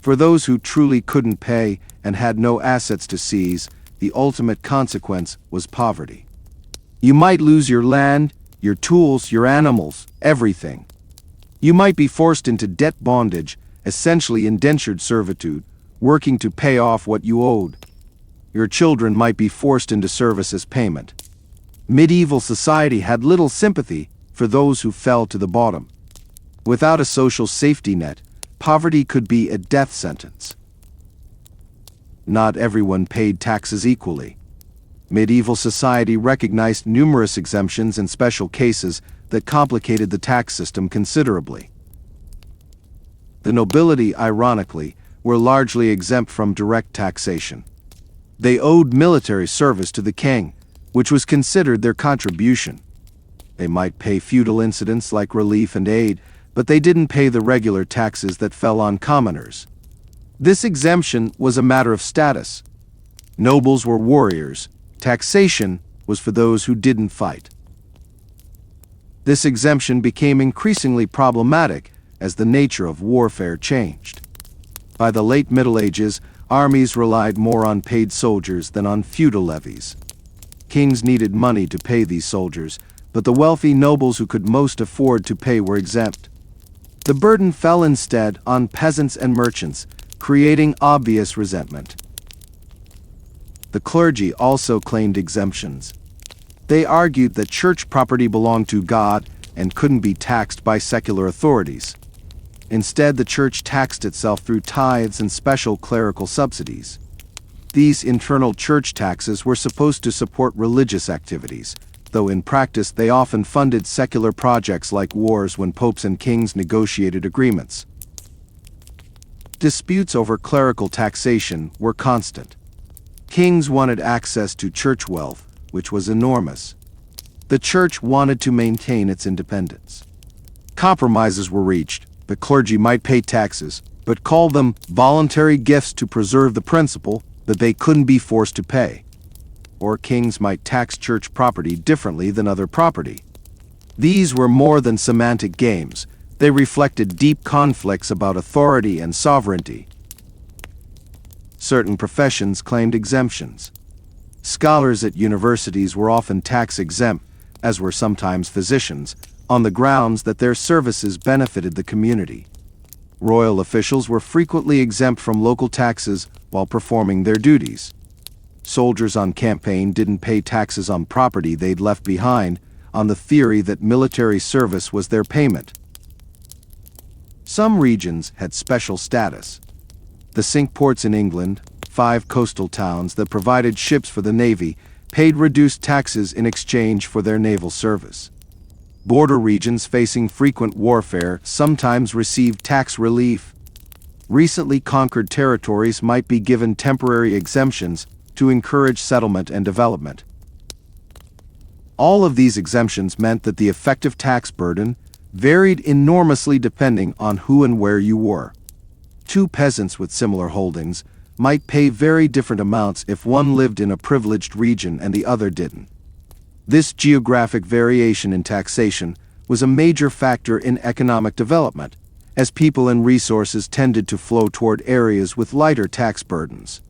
For those who truly couldn't pay and had no assets to seize, the ultimate consequence was poverty. You might lose your land, your tools, your animals, everything. You might be forced into debt bondage, essentially indentured servitude, working to pay off what you owed. Your children might be forced into service as payment. Medieval society had little sympathy for those who fell to the bottom. Without a social safety net, poverty could be a death sentence. Not everyone paid taxes equally. Medieval society recognized numerous exemptions and special cases that complicated the tax system considerably. The nobility, ironically, were largely exempt from direct taxation. They owed military service to the king, which was considered their contribution. They might pay feudal incidents like relief and aid, but they didn't pay the regular taxes that fell on commoners. This exemption was a matter of status. Nobles were warriors. Taxation was for those who didn't fight. This exemption became increasingly problematic as the nature of warfare changed. By the late Middle Ages, armies relied more on paid soldiers than on feudal levies. Kings needed money to pay these soldiers, but the wealthy nobles who could most afford to pay were exempt. The burden fell instead on peasants and merchants, creating obvious resentment. The clergy also claimed exemptions. They argued that church property belonged to God and couldn't be taxed by secular authorities. Instead, the church taxed itself through tithes and special clerical subsidies. These internal church taxes were supposed to support religious activities, though in practice they often funded secular projects like wars when popes and kings negotiated agreements. Disputes over clerical taxation were constant. Kings wanted access to church wealth, which was enormous. The church wanted to maintain its independence. Compromises were reached. The clergy might pay taxes, but call them voluntary gifts to preserve the principle that they couldn't be forced to pay. Or kings might tax church property differently than other property. These were more than semantic games. They reflected deep conflicts about authority and sovereignty. Certain professions claimed exemptions. Scholars at universities were often tax-exempt, as were sometimes physicians, on the grounds that their services benefited the community. Royal officials were frequently exempt from local taxes while performing their duties. Soldiers on campaign didn't pay taxes on property they'd left behind, on the theory that military service was their payment. Some regions had special status. The Cinque Ports in England, 5 coastal towns that provided ships for the Navy, paid reduced taxes in exchange for their naval service. Border regions facing frequent warfare sometimes received tax relief. Recently conquered territories might be given temporary exemptions to encourage settlement and development. All of these exemptions meant that the effective tax burden varied enormously depending on who and where you were. 2 peasants with similar holdings might pay very different amounts if one lived in a privileged region and the other didn't. This geographic variation in taxation was a major factor in economic development, as people and resources tended to flow toward areas with lighter tax burdens.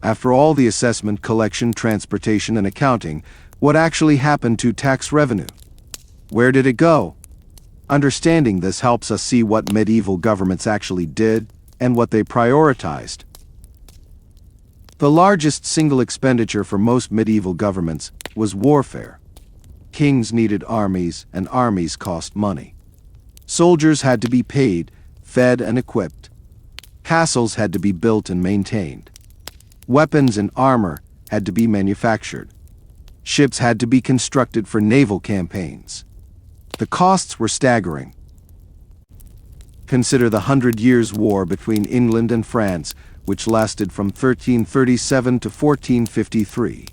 After all the assessment, collection, transportation, and accounting, what actually happened to tax revenue? Where did it go? Understanding this helps us see what medieval governments actually did and what they prioritized. The largest single expenditure for most medieval governments was warfare. Kings needed armies, and armies cost money. Soldiers had to be paid, fed, and equipped. Castles had to be built and maintained. Weapons and armor had to be manufactured. Ships had to be constructed for naval campaigns. The costs were staggering. Consider the 100 Years' War between England and France, which lasted from 1337 to 1453.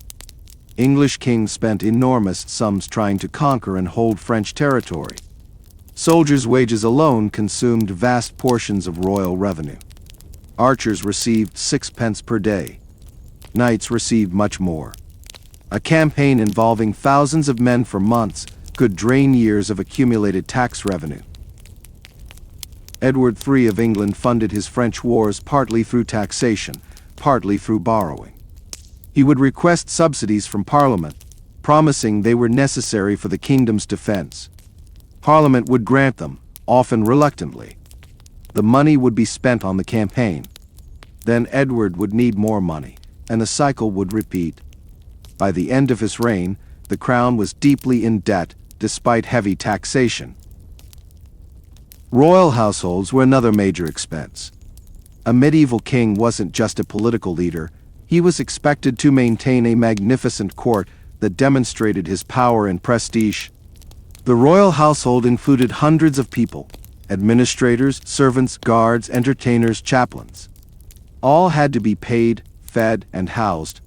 English kings spent enormous sums trying to conquer and hold French territory. Soldiers' wages alone consumed vast portions of royal revenue. Archers received 6 pence per day. Knights received much more. A campaign involving thousands of men for months could drain years of accumulated tax revenue. Edward III of England funded his French wars partly through taxation, partly through borrowing. He would request subsidies from Parliament, promising they were necessary for the kingdom's defense. Parliament would grant them, often reluctantly. The money would be spent on the campaign. Then Edward would need more money, and the cycle would repeat. By the end of his reign, the crown was deeply in debt, despite heavy taxation. Royal households were another major expense. A medieval king wasn't just a political leader, he was expected to maintain a magnificent court that demonstrated his power and prestige. The royal household included hundreds of people, Administrators, servants, guards, entertainers, chaplains. All had to be paid, fed, and housed.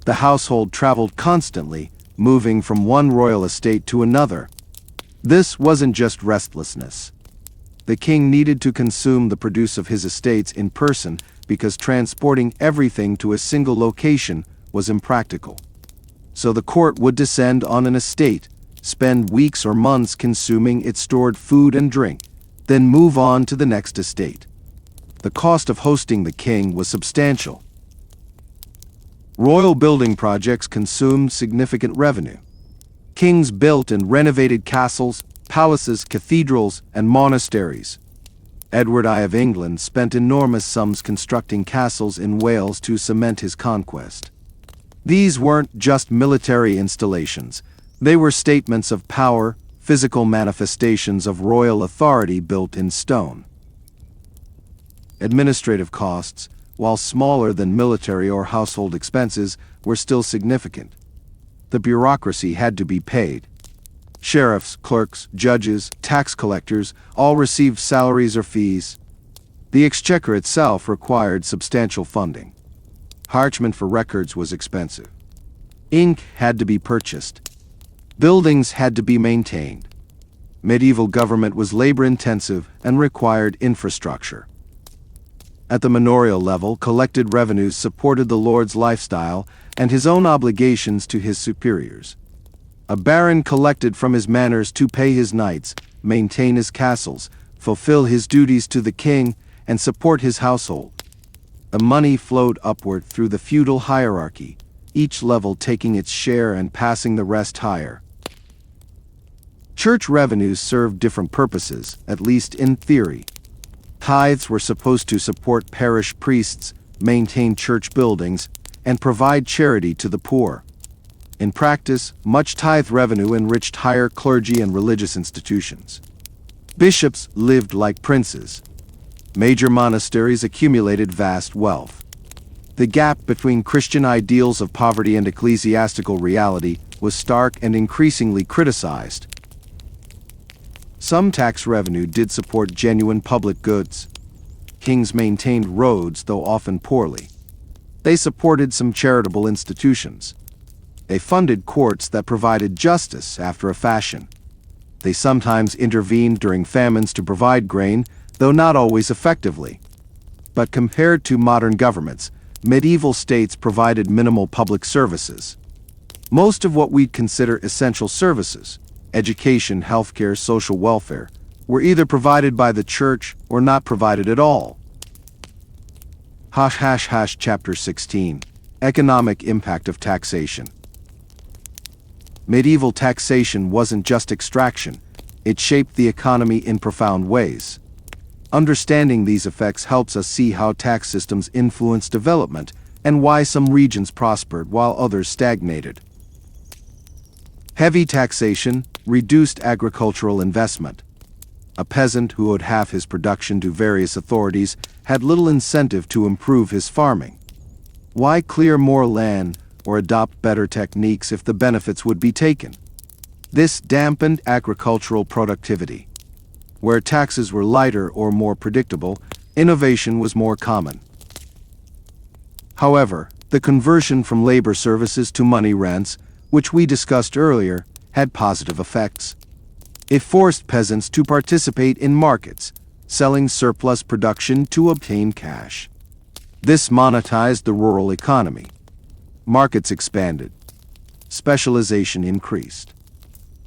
The household traveled constantly, moving from one royal estate to another. This wasn't just restlessness. The king needed to consume the produce of his estates in person because transporting everything to a single location was impractical. So the court would descend on an estate, spend weeks or months consuming its stored food and drink, then move on to the next estate. The cost of hosting the king was substantial. Royal building projects consumed significant revenue. Kings built and renovated castles, palaces, cathedrals, and monasteries. Edward I of England spent enormous sums constructing castles in Wales to cement his conquest. These weren't just military installations, they were statements of power, physical manifestations of royal authority built in stone. Administrative costs, while smaller than military or household expenses, were still significant. The bureaucracy had to be paid. Sheriffs, clerks, judges, tax collectors all received salaries or fees. The exchequer itself required substantial funding. Parchment for records was expensive. Ink had to be purchased. Buildings had to be maintained. Medieval government was labor-intensive and required infrastructure. At the manorial level, collected revenues supported the lord's lifestyle and his own obligations to his superiors. A baron collected from his manors to pay his knights, maintain his castles, fulfill his duties to the king, and support his household. The money flowed upward through the feudal hierarchy, each level taking its share and passing the rest higher. Church revenues served different purposes, at least in theory. Tithes were supposed to support parish priests, maintain church buildings, and provide charity to the poor. In practice, much tithe revenue enriched higher clergy and religious institutions. Bishops lived like princes. Major monasteries accumulated vast wealth. The gap between Christian ideals of poverty and ecclesiastical reality was stark and increasingly criticized. Some tax revenue did support genuine public goods. Kings maintained roads, though often poorly. They supported some charitable institutions. They funded courts that provided justice after a fashion. They sometimes intervened during famines to provide grain, though not always effectively. But compared to modern governments, medieval states provided minimal public services. Most of what we'd consider essential services, education, healthcare, social welfare, were either provided by the church or not provided at all. Chapter 16. Economic impact of taxation. Medieval taxation wasn't just extraction, it shaped the economy in profound ways. Understanding these effects helps us see how tax systems influence development and why some regions prospered while others stagnated. Heavy taxation reduced agricultural investment. A peasant who owed half his production to various authorities had little incentive to improve his farming. Why clear more land or adopt better techniques if the benefits would be taken? This dampened agricultural productivity. Where taxes were lighter or more predictable, innovation was more common. However, the conversion from labor services to money rents, which we discussed earlier, had positive effects. It forced peasants to participate in markets, selling surplus production to obtain cash. This monetized the rural economy. Markets expanded. Specialization increased.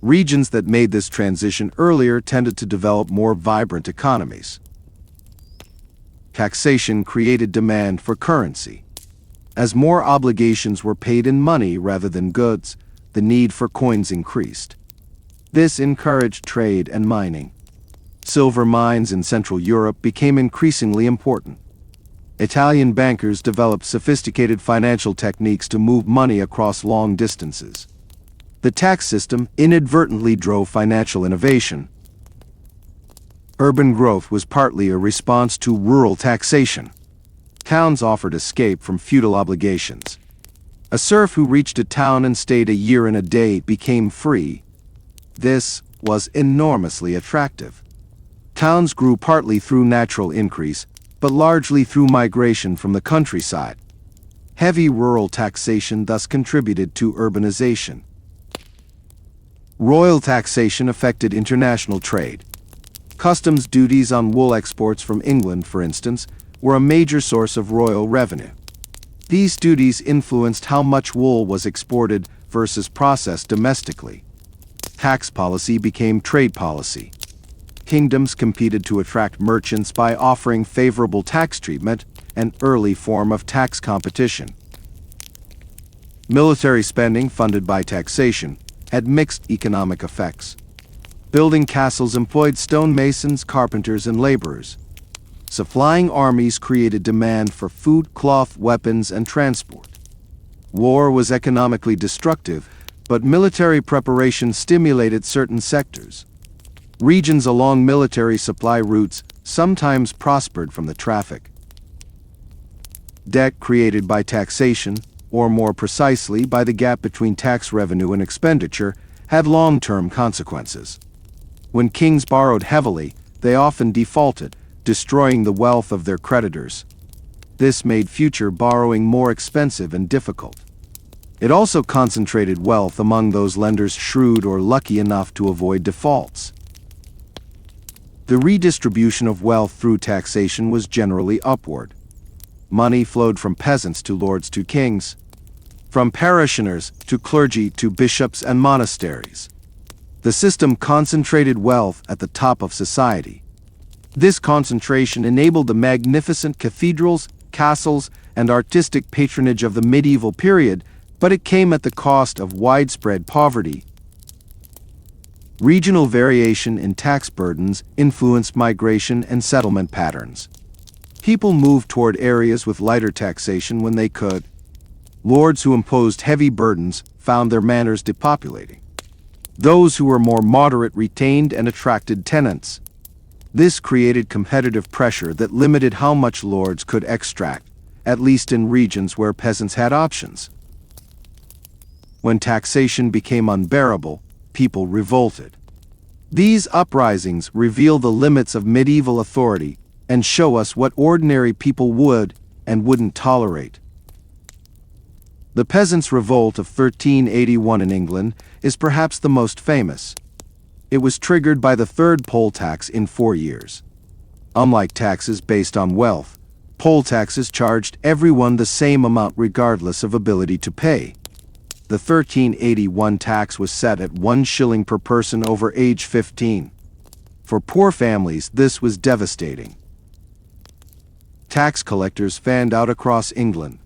Regions that made this transition earlier tended to develop more vibrant economies. Taxation created demand for currency. As more obligations were paid in money rather than goods, the need for coins increased. This encouraged trade and mining. Silver mines in Central Europe became increasingly important. Italian bankers developed sophisticated financial techniques to move money across long distances. The tax system inadvertently drove financial innovation. Urban growth was partly a response to rural taxation. Towns offered escape from feudal obligations. A serf who reached a town and stayed a year and a day became free. This was enormously attractive. Towns grew partly through natural increase, but largely through migration from the countryside. Heavy rural taxation thus contributed to urbanization. Royal taxation affected international trade. Customs duties on wool exports from England, for instance, were a major source of royal revenue. These duties influenced how much wool was exported versus processed domestically. Tax policy became trade policy. Kingdoms competed to attract merchants by offering favorable tax treatment, an early form of tax competition. Military spending funded by taxation had mixed economic effects. Building castles employed stonemasons, carpenters, and laborers. Supplying armies created demand for food, cloth, weapons, and transport. War was economically destructive, but military preparation stimulated certain sectors. Regions along military supply routes sometimes prospered from the traffic. Debt created by taxation, or more precisely by the gap between tax revenue and expenditure, had long-term consequences. When kings borrowed heavily, they often defaulted, destroying the wealth of their creditors. This made future borrowing more expensive and difficult. It also concentrated wealth among those lenders shrewd or lucky enough to avoid defaults. The redistribution of wealth through taxation was generally upward. Money flowed from peasants to lords to kings, from parishioners to clergy to bishops and monasteries. The system concentrated wealth at the top of society. This concentration enabled the magnificent cathedrals, castles, and artistic patronage of the medieval period, but it came at the cost of widespread poverty. Regional variation in tax burdens influenced migration and settlement patterns. People moved toward areas with lighter taxation when they could. Lords who imposed heavy burdens found their manors depopulating. Those who were more moderate retained and attracted tenants. This created competitive pressure that limited how much lords could extract, at least in regions where peasants had options. When taxation became unbearable, people revolted. These uprisings reveal the limits of medieval authority and show us what ordinary people would and wouldn't tolerate. The Peasants' Revolt of 1381 in England is perhaps the most famous. It was triggered by the third poll tax in 4 years. Unlike taxes based on wealth, poll taxes charged everyone the same amount regardless of ability to pay. The 1381 tax was set at 1 shilling per person over age 15. For poor families, this was devastating. Tax collectors fanned out across England.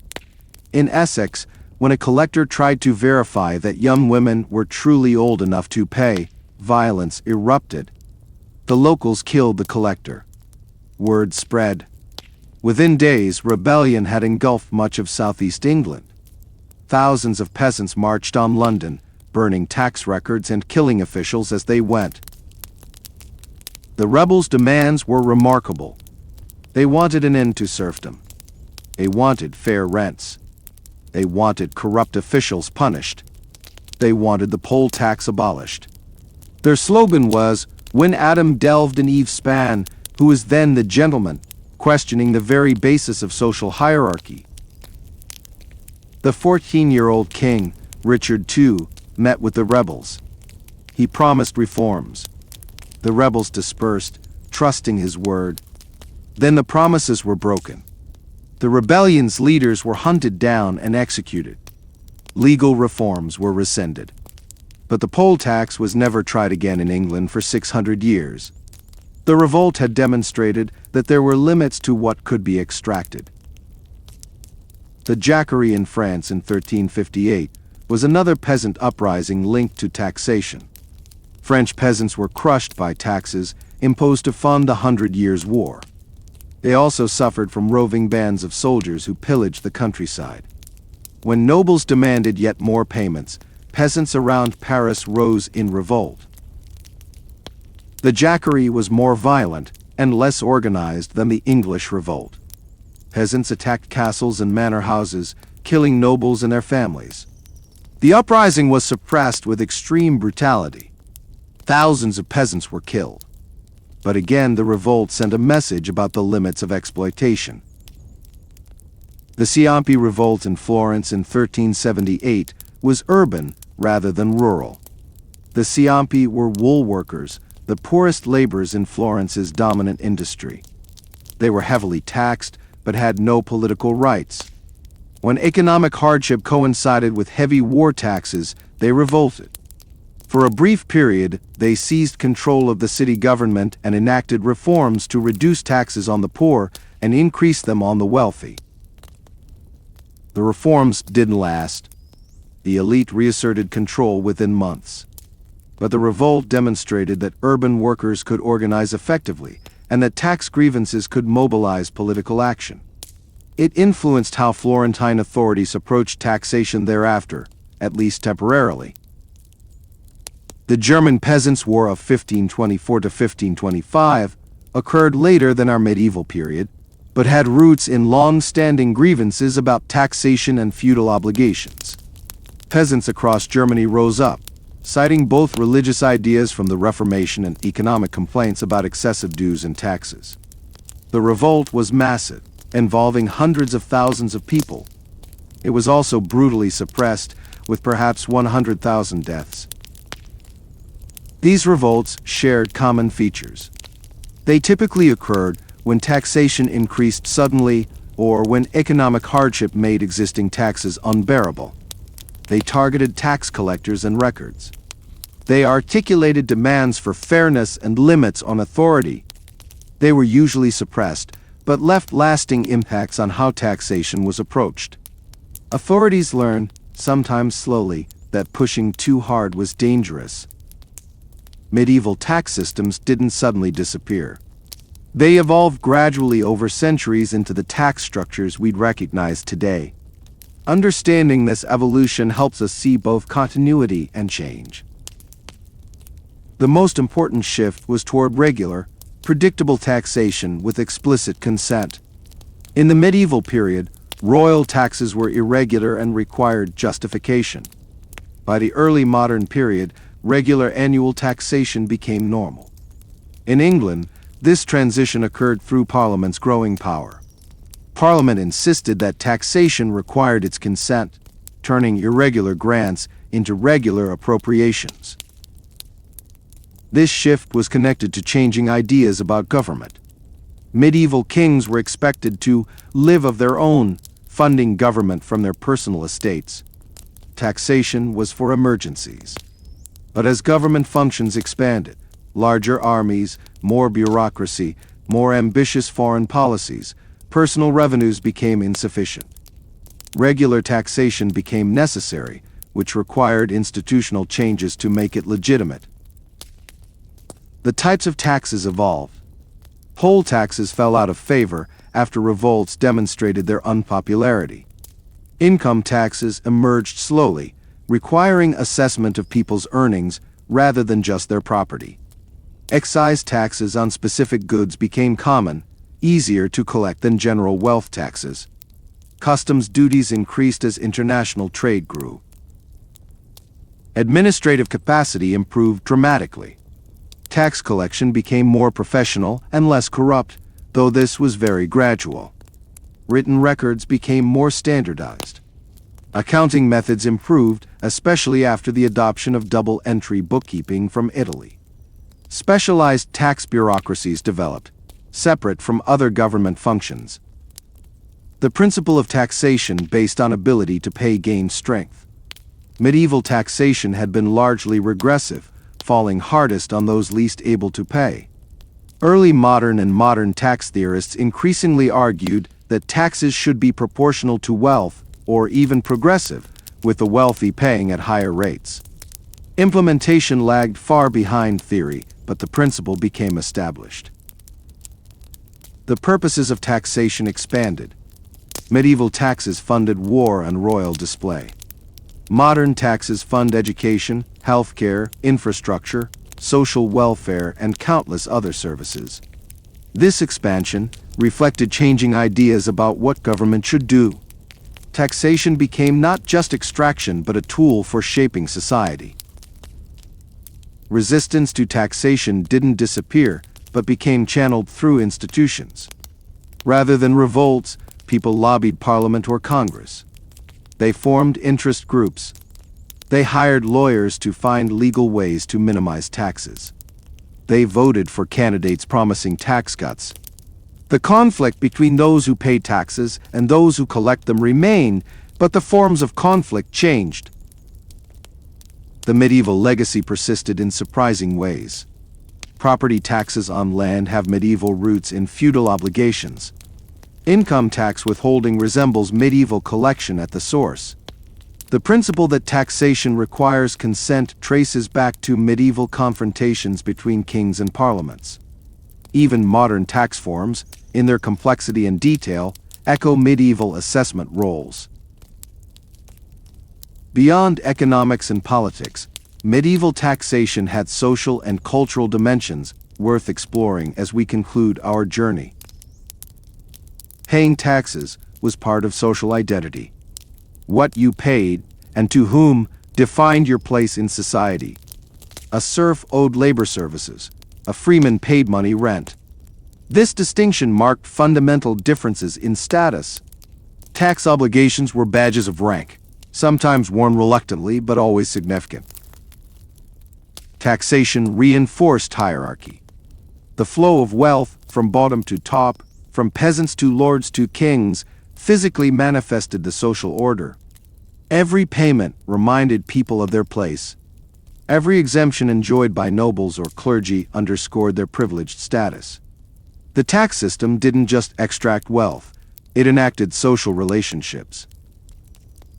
In Essex, when a collector tried to verify that young women were truly old enough to pay, violence erupted. The locals killed the collector. Word spread. Within days, rebellion had engulfed much of southeast England. Thousands of peasants marched on London, burning tax records and killing officials as they went. The rebels' demands were remarkable. They wanted an end to serfdom. They wanted fair rents. They wanted corrupt officials punished. They wanted the poll tax abolished. Their slogan was, "When Adam delved and Eve span, who was then the gentleman?" questioning the very basis of social hierarchy. The 14-year-old king, Richard II, met with the rebels. He promised reforms. The rebels dispersed, trusting his word. Then the promises were broken. The rebellion's leaders were hunted down and executed. Legal reforms were rescinded. But the poll tax was never tried again in England for 600 years. The revolt had demonstrated that there were limits to what could be extracted. The Jacquerie in France in 1358 was another peasant uprising linked to taxation. French peasants were crushed by taxes imposed to fund the 100 Years' War. They also suffered from roving bands of soldiers who pillaged the countryside. When nobles demanded yet more payments, peasants around Paris rose in revolt. The Jacquerie was more violent and less organized than the English revolt. Peasants attacked castles and manor houses, killing nobles and their families. The uprising was suppressed with extreme brutality. Thousands of peasants were killed. But again, the revolt sent a message about the limits of exploitation. The Ciompi revolt in Florence in 1378 was urban rather than rural. The Ciompi were wool workers, the poorest laborers in Florence's dominant industry. They were heavily taxed but had no political rights. When economic hardship coincided with heavy war taxes, they revolted. For a brief period, they seized control of the city government and enacted reforms to reduce taxes on the poor and increase them on the wealthy. The reforms didn't last. The elite reasserted control within months. But the revolt demonstrated that urban workers could organize effectively and that tax grievances could mobilize political action. It influenced how Florentine authorities approached taxation thereafter, at least temporarily. The German Peasants' War of 1524 to 1525 occurred later than our medieval period, but had roots in long-standing grievances about taxation and feudal obligations. Peasants across Germany rose up, citing both religious ideas from the Reformation and economic complaints about excessive dues and taxes. The revolt was massive, involving hundreds of thousands of people. It was also brutally suppressed, with perhaps 100,000 deaths. These revolts shared common features. They typically occurred when taxation increased suddenly or when economic hardship made existing taxes unbearable. They targeted tax collectors and records. They articulated demands for fairness and limits on authority. They were usually suppressed, but left lasting impacts on how taxation was approached. Authorities learned, sometimes slowly, that pushing too hard was dangerous. Medieval tax systems didn't suddenly disappear. They evolved gradually over centuries into the tax structures we'd recognize today. Understanding this evolution helps us see both continuity and change. The most important shift was toward regular, predictable taxation with explicit consent. In the medieval period, royal taxes were irregular and required justification. By the early modern period, regular annual taxation became normal. In England, this transition occurred through Parliament's growing power. Parliament insisted that taxation required its consent, turning irregular grants into regular appropriations. This shift was connected to changing ideas about government. Medieval kings were expected to live of their own, funding government from their personal estates. Taxation was for emergencies. But as government functions expanded, larger armies, more bureaucracy, more ambitious foreign policies, personal revenues became insufficient. Regular taxation became necessary, which required institutional changes to make it legitimate. The types of taxes evolved. Poll taxes fell out of favor after revolts demonstrated their unpopularity. Income taxes emerged slowly, requiring assessment of people's earnings rather than just their property. Excise taxes on specific goods became common, easier to collect than general wealth taxes. Customs duties increased as international trade grew. Administrative capacity improved dramatically. Tax collection became more professional and less corrupt, though this was very gradual. Written records became more standardized. Accounting methods improved, especially after the adoption of double-entry bookkeeping from Italy. Specialized tax bureaucracies developed, separate from other government functions. The principle of taxation based on ability to pay gained strength. Medieval taxation had been largely regressive, falling hardest on those least able to pay. Early modern and modern tax theorists increasingly argued that taxes should be proportional to wealth, or even progressive, with the wealthy paying at higher rates. Implementation lagged far behind theory, but the principle became established. The purposes of taxation expanded. Medieval taxes funded war and royal display. Modern taxes fund education, healthcare, infrastructure, social welfare, and countless other services. This expansion reflected changing ideas about what government should do. Taxation became not just extraction but a tool for shaping society. Resistance to taxation didn't disappear, but became channeled through institutions. Rather than revolts, people lobbied Parliament or Congress. They formed interest groups. They hired lawyers to find legal ways to minimize taxes. They voted for candidates promising tax cuts. The conflict between those who pay taxes and those who collect them remained, but the forms of conflict changed. The medieval legacy persisted in surprising ways. Property taxes on land have medieval roots in feudal obligations. Income tax withholding resembles medieval collection at the source. The principle that taxation requires consent traces back to medieval confrontations between kings and parliaments. Even modern tax forms, in their complexity and detail, echo medieval assessment roles. Beyond economics and politics, medieval taxation had social and cultural dimensions worth exploring as we conclude our journey. Paying taxes was part of social identity. What you paid, and to whom, defined your place in society. A serf owed labor services, a freeman paid money rent. This distinction marked fundamental differences in status. Tax obligations were badges of rank, sometimes worn reluctantly but always significant. Taxation reinforced hierarchy. The flow of wealth, from bottom to top, from peasants to lords to kings, physically manifested the social order. Every payment reminded people of their place. Every exemption enjoyed by nobles or clergy underscored their privileged status. The tax system didn't just extract wealth, it enacted social relationships.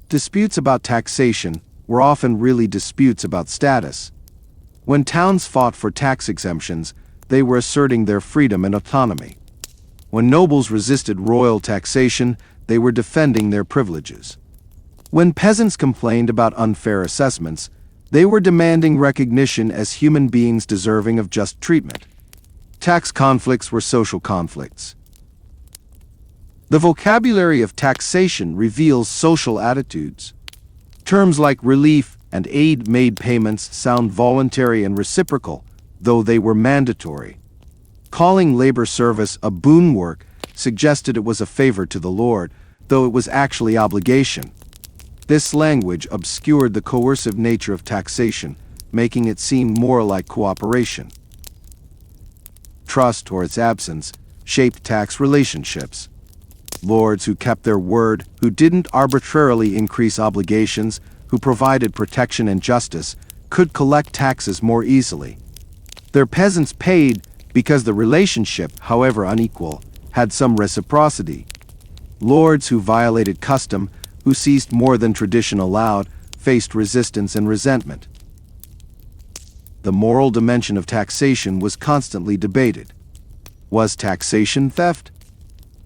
Disputes about taxation were often really disputes about status. When towns fought for tax exemptions, they were asserting their freedom and autonomy. When nobles resisted royal taxation, they were defending their privileges. When peasants complained about unfair assessments, they were demanding recognition as human beings deserving of just treatment. Tax conflicts were social conflicts. The vocabulary of taxation reveals social attitudes. Terms like relief and aid-made payments sound voluntary and reciprocal, though they were mandatory. Calling labor service a boon work suggested it was a favor to the Lord, though it was actually obligation. This language obscured the coercive nature of taxation, making it seem more like cooperation. Trust, or its absence, shaped tax relationships. Lords who kept their word, who didn't arbitrarily increase obligations, who provided protection and justice, could collect taxes more easily. Their peasants paid because the relationship, however unequal, had some reciprocity. Lords who violated custom, who seized more than tradition allowed, faced resistance and resentment. The moral dimension of taxation was constantly debated. Was taxation theft?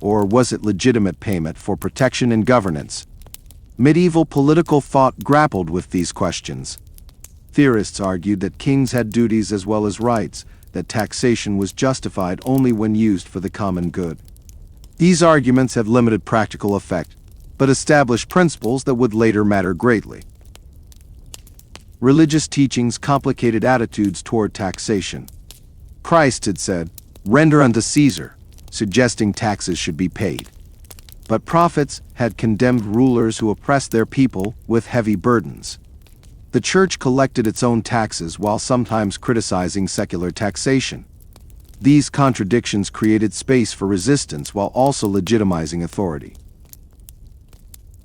Or was it legitimate payment for protection and governance? Medieval political thought grappled with these questions. Theorists argued that kings had duties as well as rights, that taxation was justified only when used for the common good. These arguments have limited practical effect, but established principles that would later matter greatly. Religious teachings complicated attitudes toward taxation. Christ had said, "Render unto Caesar," suggesting taxes should be paid. But prophets had condemned rulers who oppressed their people with heavy burdens. The church collected its own taxes while sometimes criticizing secular taxation. These contradictions created space for resistance while also legitimizing authority.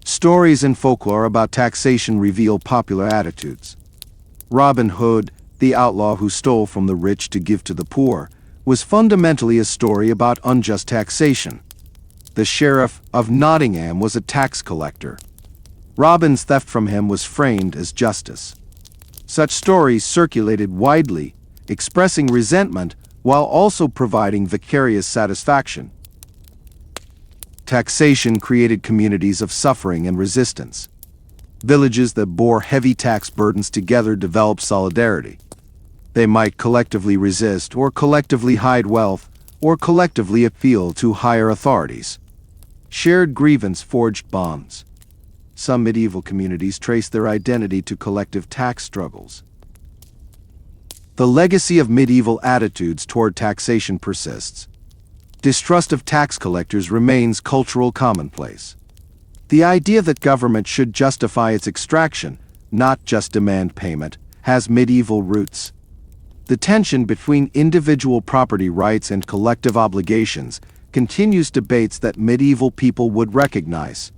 Stories and folklore about taxation reveal popular attitudes. Robin Hood, the outlaw who stole from the rich to give to the poor, was fundamentally a story about unjust taxation. The Sheriff of Nottingham was a tax collector. Robin's theft from him was framed as justice. Such stories circulated widely, expressing resentment while also providing vicarious satisfaction. Taxation created communities of suffering and resistance. Villages that bore heavy tax burdens together developed solidarity. They might collectively resist, or collectively hide wealth, or collectively appeal to higher authorities. Shared grievance forged bonds. Some medieval communities traced their identity to collective tax struggles. The legacy of medieval attitudes toward taxation persists. Distrust of tax collectors remains cultural commonplace. The idea that government should justify its extraction, not just demand payment, has medieval roots. The tension between individual property rights and collective obligations continues debates that medieval people would recognize.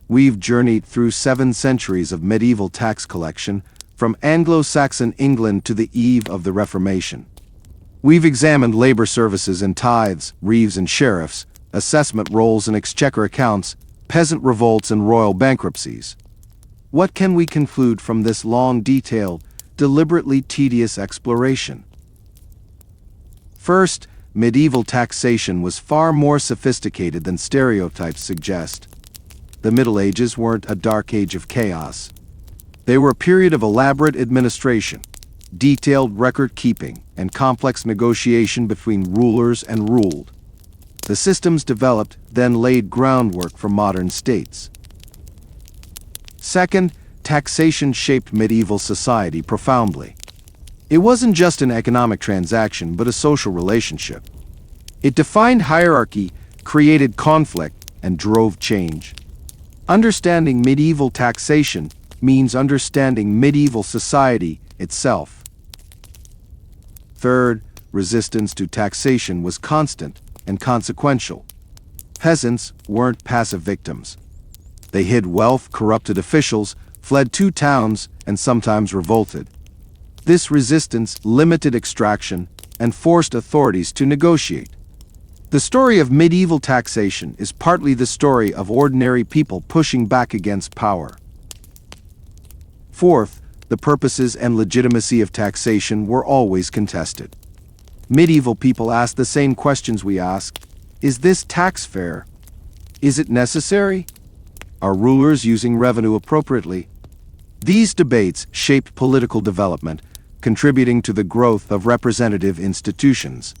We've journeyed through 7 centuries of medieval tax collection, from Anglo-Saxon England to the eve of the Reformation. We've examined labor services and tithes, reeves and sheriffs, assessment rolls and exchequer accounts, peasant revolts and royal bankruptcies. What can we conclude from this long, detailed, deliberately tedious exploration? First, medieval taxation was far more sophisticated than stereotypes suggest. The Middle Ages weren't a dark age of chaos. They were a period of elaborate administration, detailed record-keeping, and complex negotiation between rulers and ruled. The systems developed then laid groundwork for modern states. Second, taxation shaped medieval society profoundly. It wasn't just an economic transaction, but a social relationship. It defined hierarchy, created conflict, and drove change. Understanding medieval taxation means understanding medieval society itself. Third, resistance to taxation was constant and consequential. Peasants weren't passive victims. They hid wealth, corrupted officials, fled to towns, and sometimes revolted. This resistance limited extraction and forced authorities to negotiate. The story of medieval taxation is partly the story of ordinary people pushing back against power. Fourth, the purposes and legitimacy of taxation were always contested. Medieval people asked the same questions we ask: is this tax fair? Is it necessary? Are rulers using revenue appropriately? These debates shaped political development, contributing to the growth of representative institutions.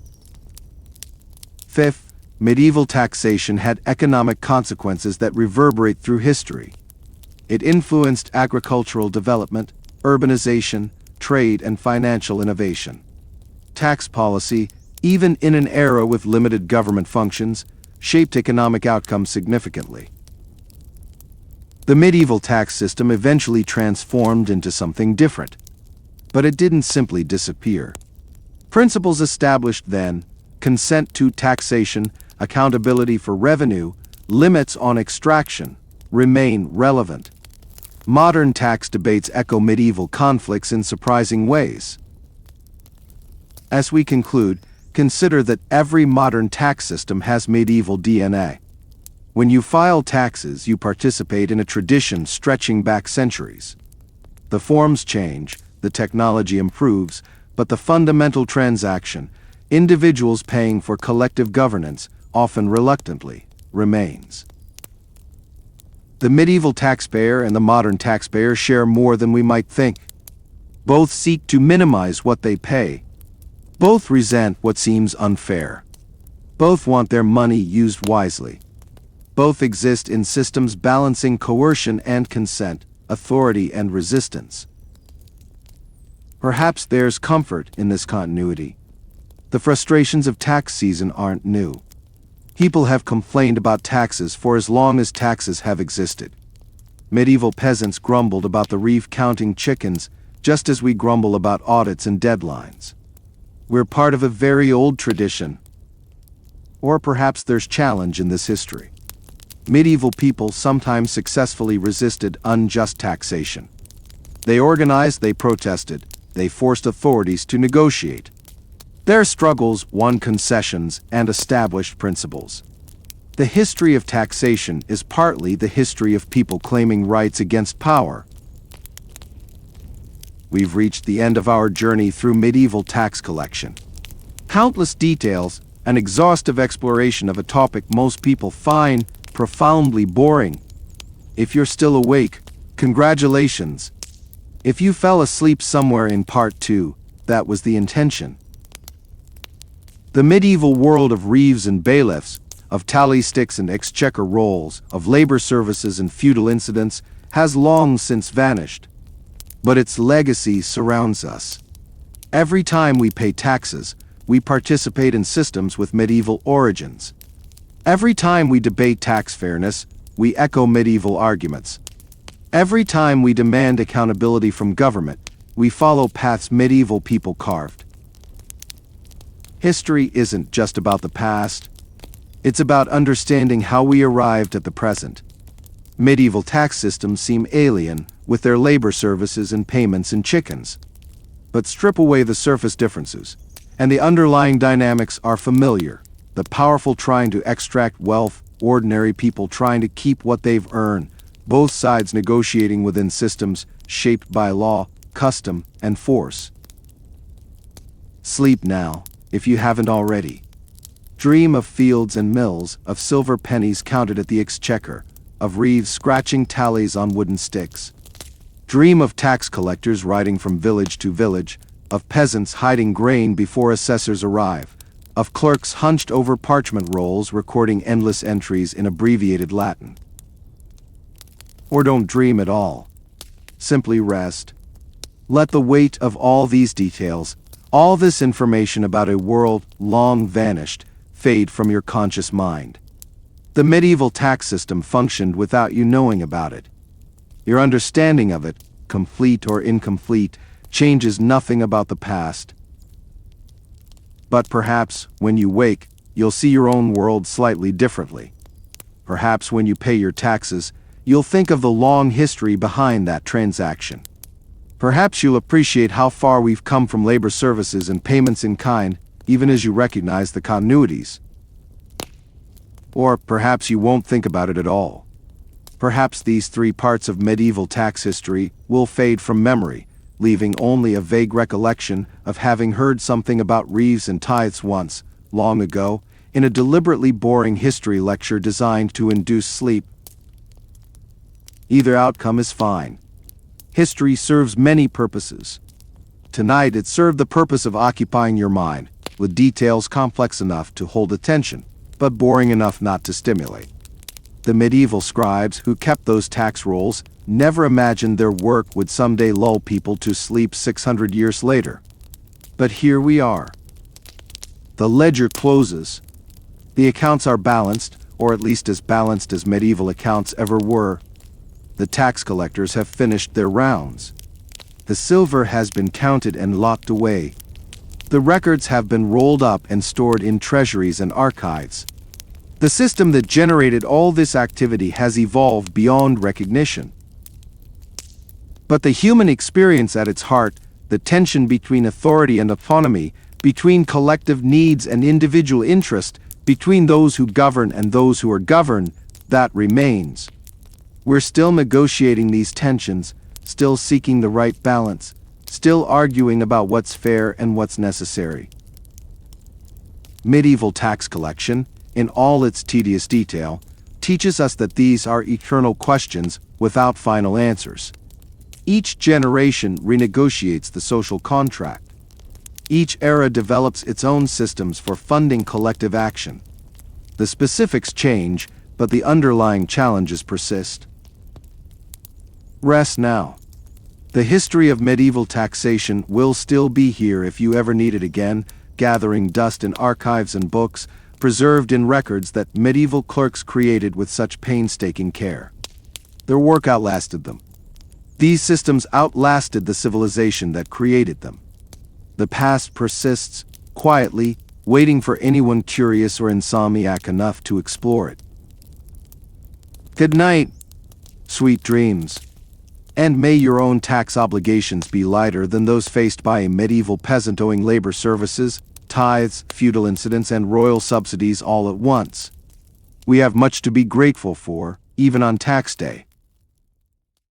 Fifth, medieval taxation had economic consequences that reverberate through history. It influenced agricultural development, urbanization, trade, and financial innovation. Tax policy, even in an era with limited government functions, shaped economic outcomes significantly. The medieval tax system eventually transformed into something different. But it didn't simply disappear. Principles established then, consent to taxation, accountability for revenue, limits on extraction, remain relevant. Modern tax debates echo medieval conflicts in surprising ways. As we conclude, consider that every modern tax system has medieval DNA. When you file taxes, you participate in a tradition stretching back centuries. The forms change, the technology improves, but the fundamental transaction, individuals paying for collective governance, often reluctantly, remains. The medieval taxpayer and the modern taxpayer share more than we might think. Both seek to minimize what they pay. Both resent what seems unfair. Both want their money used wisely. Both exist in systems balancing coercion and consent, authority and resistance. Perhaps there's comfort in this continuity. The frustrations of tax season aren't new. People have complained about taxes for as long as taxes have existed. Medieval peasants grumbled about the reef counting chickens, just as we grumble about audits and deadlines. We're part of a very old tradition. Or perhaps there's challenge in this history. Medieval people sometimes successfully resisted unjust taxation. They organized, they protested, they forced authorities to negotiate. Their struggles won concessions and established principles. The history of taxation is partly the history of people claiming rights against power. We've reached the end of our journey through medieval tax collection. Countless details, an exhaustive exploration of a topic most people find profoundly boring. If you're still awake, congratulations. If you fell asleep somewhere in part 2, that was the intention. The medieval world of reeves and bailiffs, of tally sticks and exchequer rolls, of labor services and feudal incidents, has long since vanished. But its legacy surrounds us. Every time we pay taxes, we participate in systems with medieval origins. Every time we debate tax fairness, we echo medieval arguments. Every time we demand accountability from government, we follow paths medieval people carved. History isn't just about the past. It's about understanding how we arrived at the present. Medieval tax systems seem alien, with their labor services and payments in chickens. But strip away the surface differences, and the underlying dynamics are familiar. The powerful trying to extract wealth, ordinary people trying to keep what they've earned, both sides negotiating within systems shaped by law, custom, and force. Sleep now, if you haven't already. Dream of fields and mills, of silver pennies counted at the exchequer, of reeves scratching tallies on wooden sticks. Dream of tax collectors riding from village to village, of peasants hiding grain before assessors arrive, of clerks hunched over parchment rolls recording endless entries in abbreviated Latin. Or don't dream at all. Simply rest. Let the weight of all these details, all this information about a world long vanished, fade from your conscious mind. The medieval tax system functioned without you knowing about it. Your understanding of it, complete or incomplete, changes nothing about the past. But perhaps, when you wake, you'll see your own world slightly differently. Perhaps when you pay your taxes, you'll think of the long history behind that transaction. Perhaps you'll appreciate how far we've come from labor services and payments in kind, even as you recognize the continuities. Or perhaps you won't think about it at all. Perhaps these three parts of medieval tax history will fade from memory, leaving only a vague recollection of having heard something about reeves and tithes once, long ago, in a deliberately boring history lecture designed to induce sleep. Either outcome is fine. History serves many purposes. Tonight it served the purpose of occupying your mind, with details complex enough to hold attention, but boring enough not to stimulate. The medieval scribes who kept those tax rolls never imagined their work would someday lull people to sleep 600 years later. But here we are. The ledger closes. The accounts are balanced, or at least as balanced as medieval accounts ever were. The tax collectors have finished their rounds. The silver has been counted and locked away. The records have been rolled up and stored in treasuries and archives. The system that generated all this activity has evolved beyond recognition. But the human experience at its heart, the tension between authority and autonomy, between collective needs and individual interest, between those who govern and those who are governed, that remains. We're still negotiating these tensions, still seeking the right balance, still arguing about what's fair and what's necessary. Medieval tax collection, in all its tedious detail, teaches us that these are eternal questions without final answers. Each generation renegotiates the social contract. Each era develops its own systems for funding collective action. The specifics change, but the underlying challenges persist. Rest now. The history of medieval taxation will still be here if you ever need it again, gathering dust in archives and books, preserved in records that medieval clerks created with such painstaking care. Their work outlasted them. These systems outlasted the civilization that created them. The past persists, quietly, waiting for anyone curious or insomniac enough to explore it. Good night, sweet dreams. And may your own tax obligations be lighter than those faced by a medieval peasant owing labor services, tithes, feudal incidents, and royal subsidies all at once. We have much to be grateful for, even on tax day.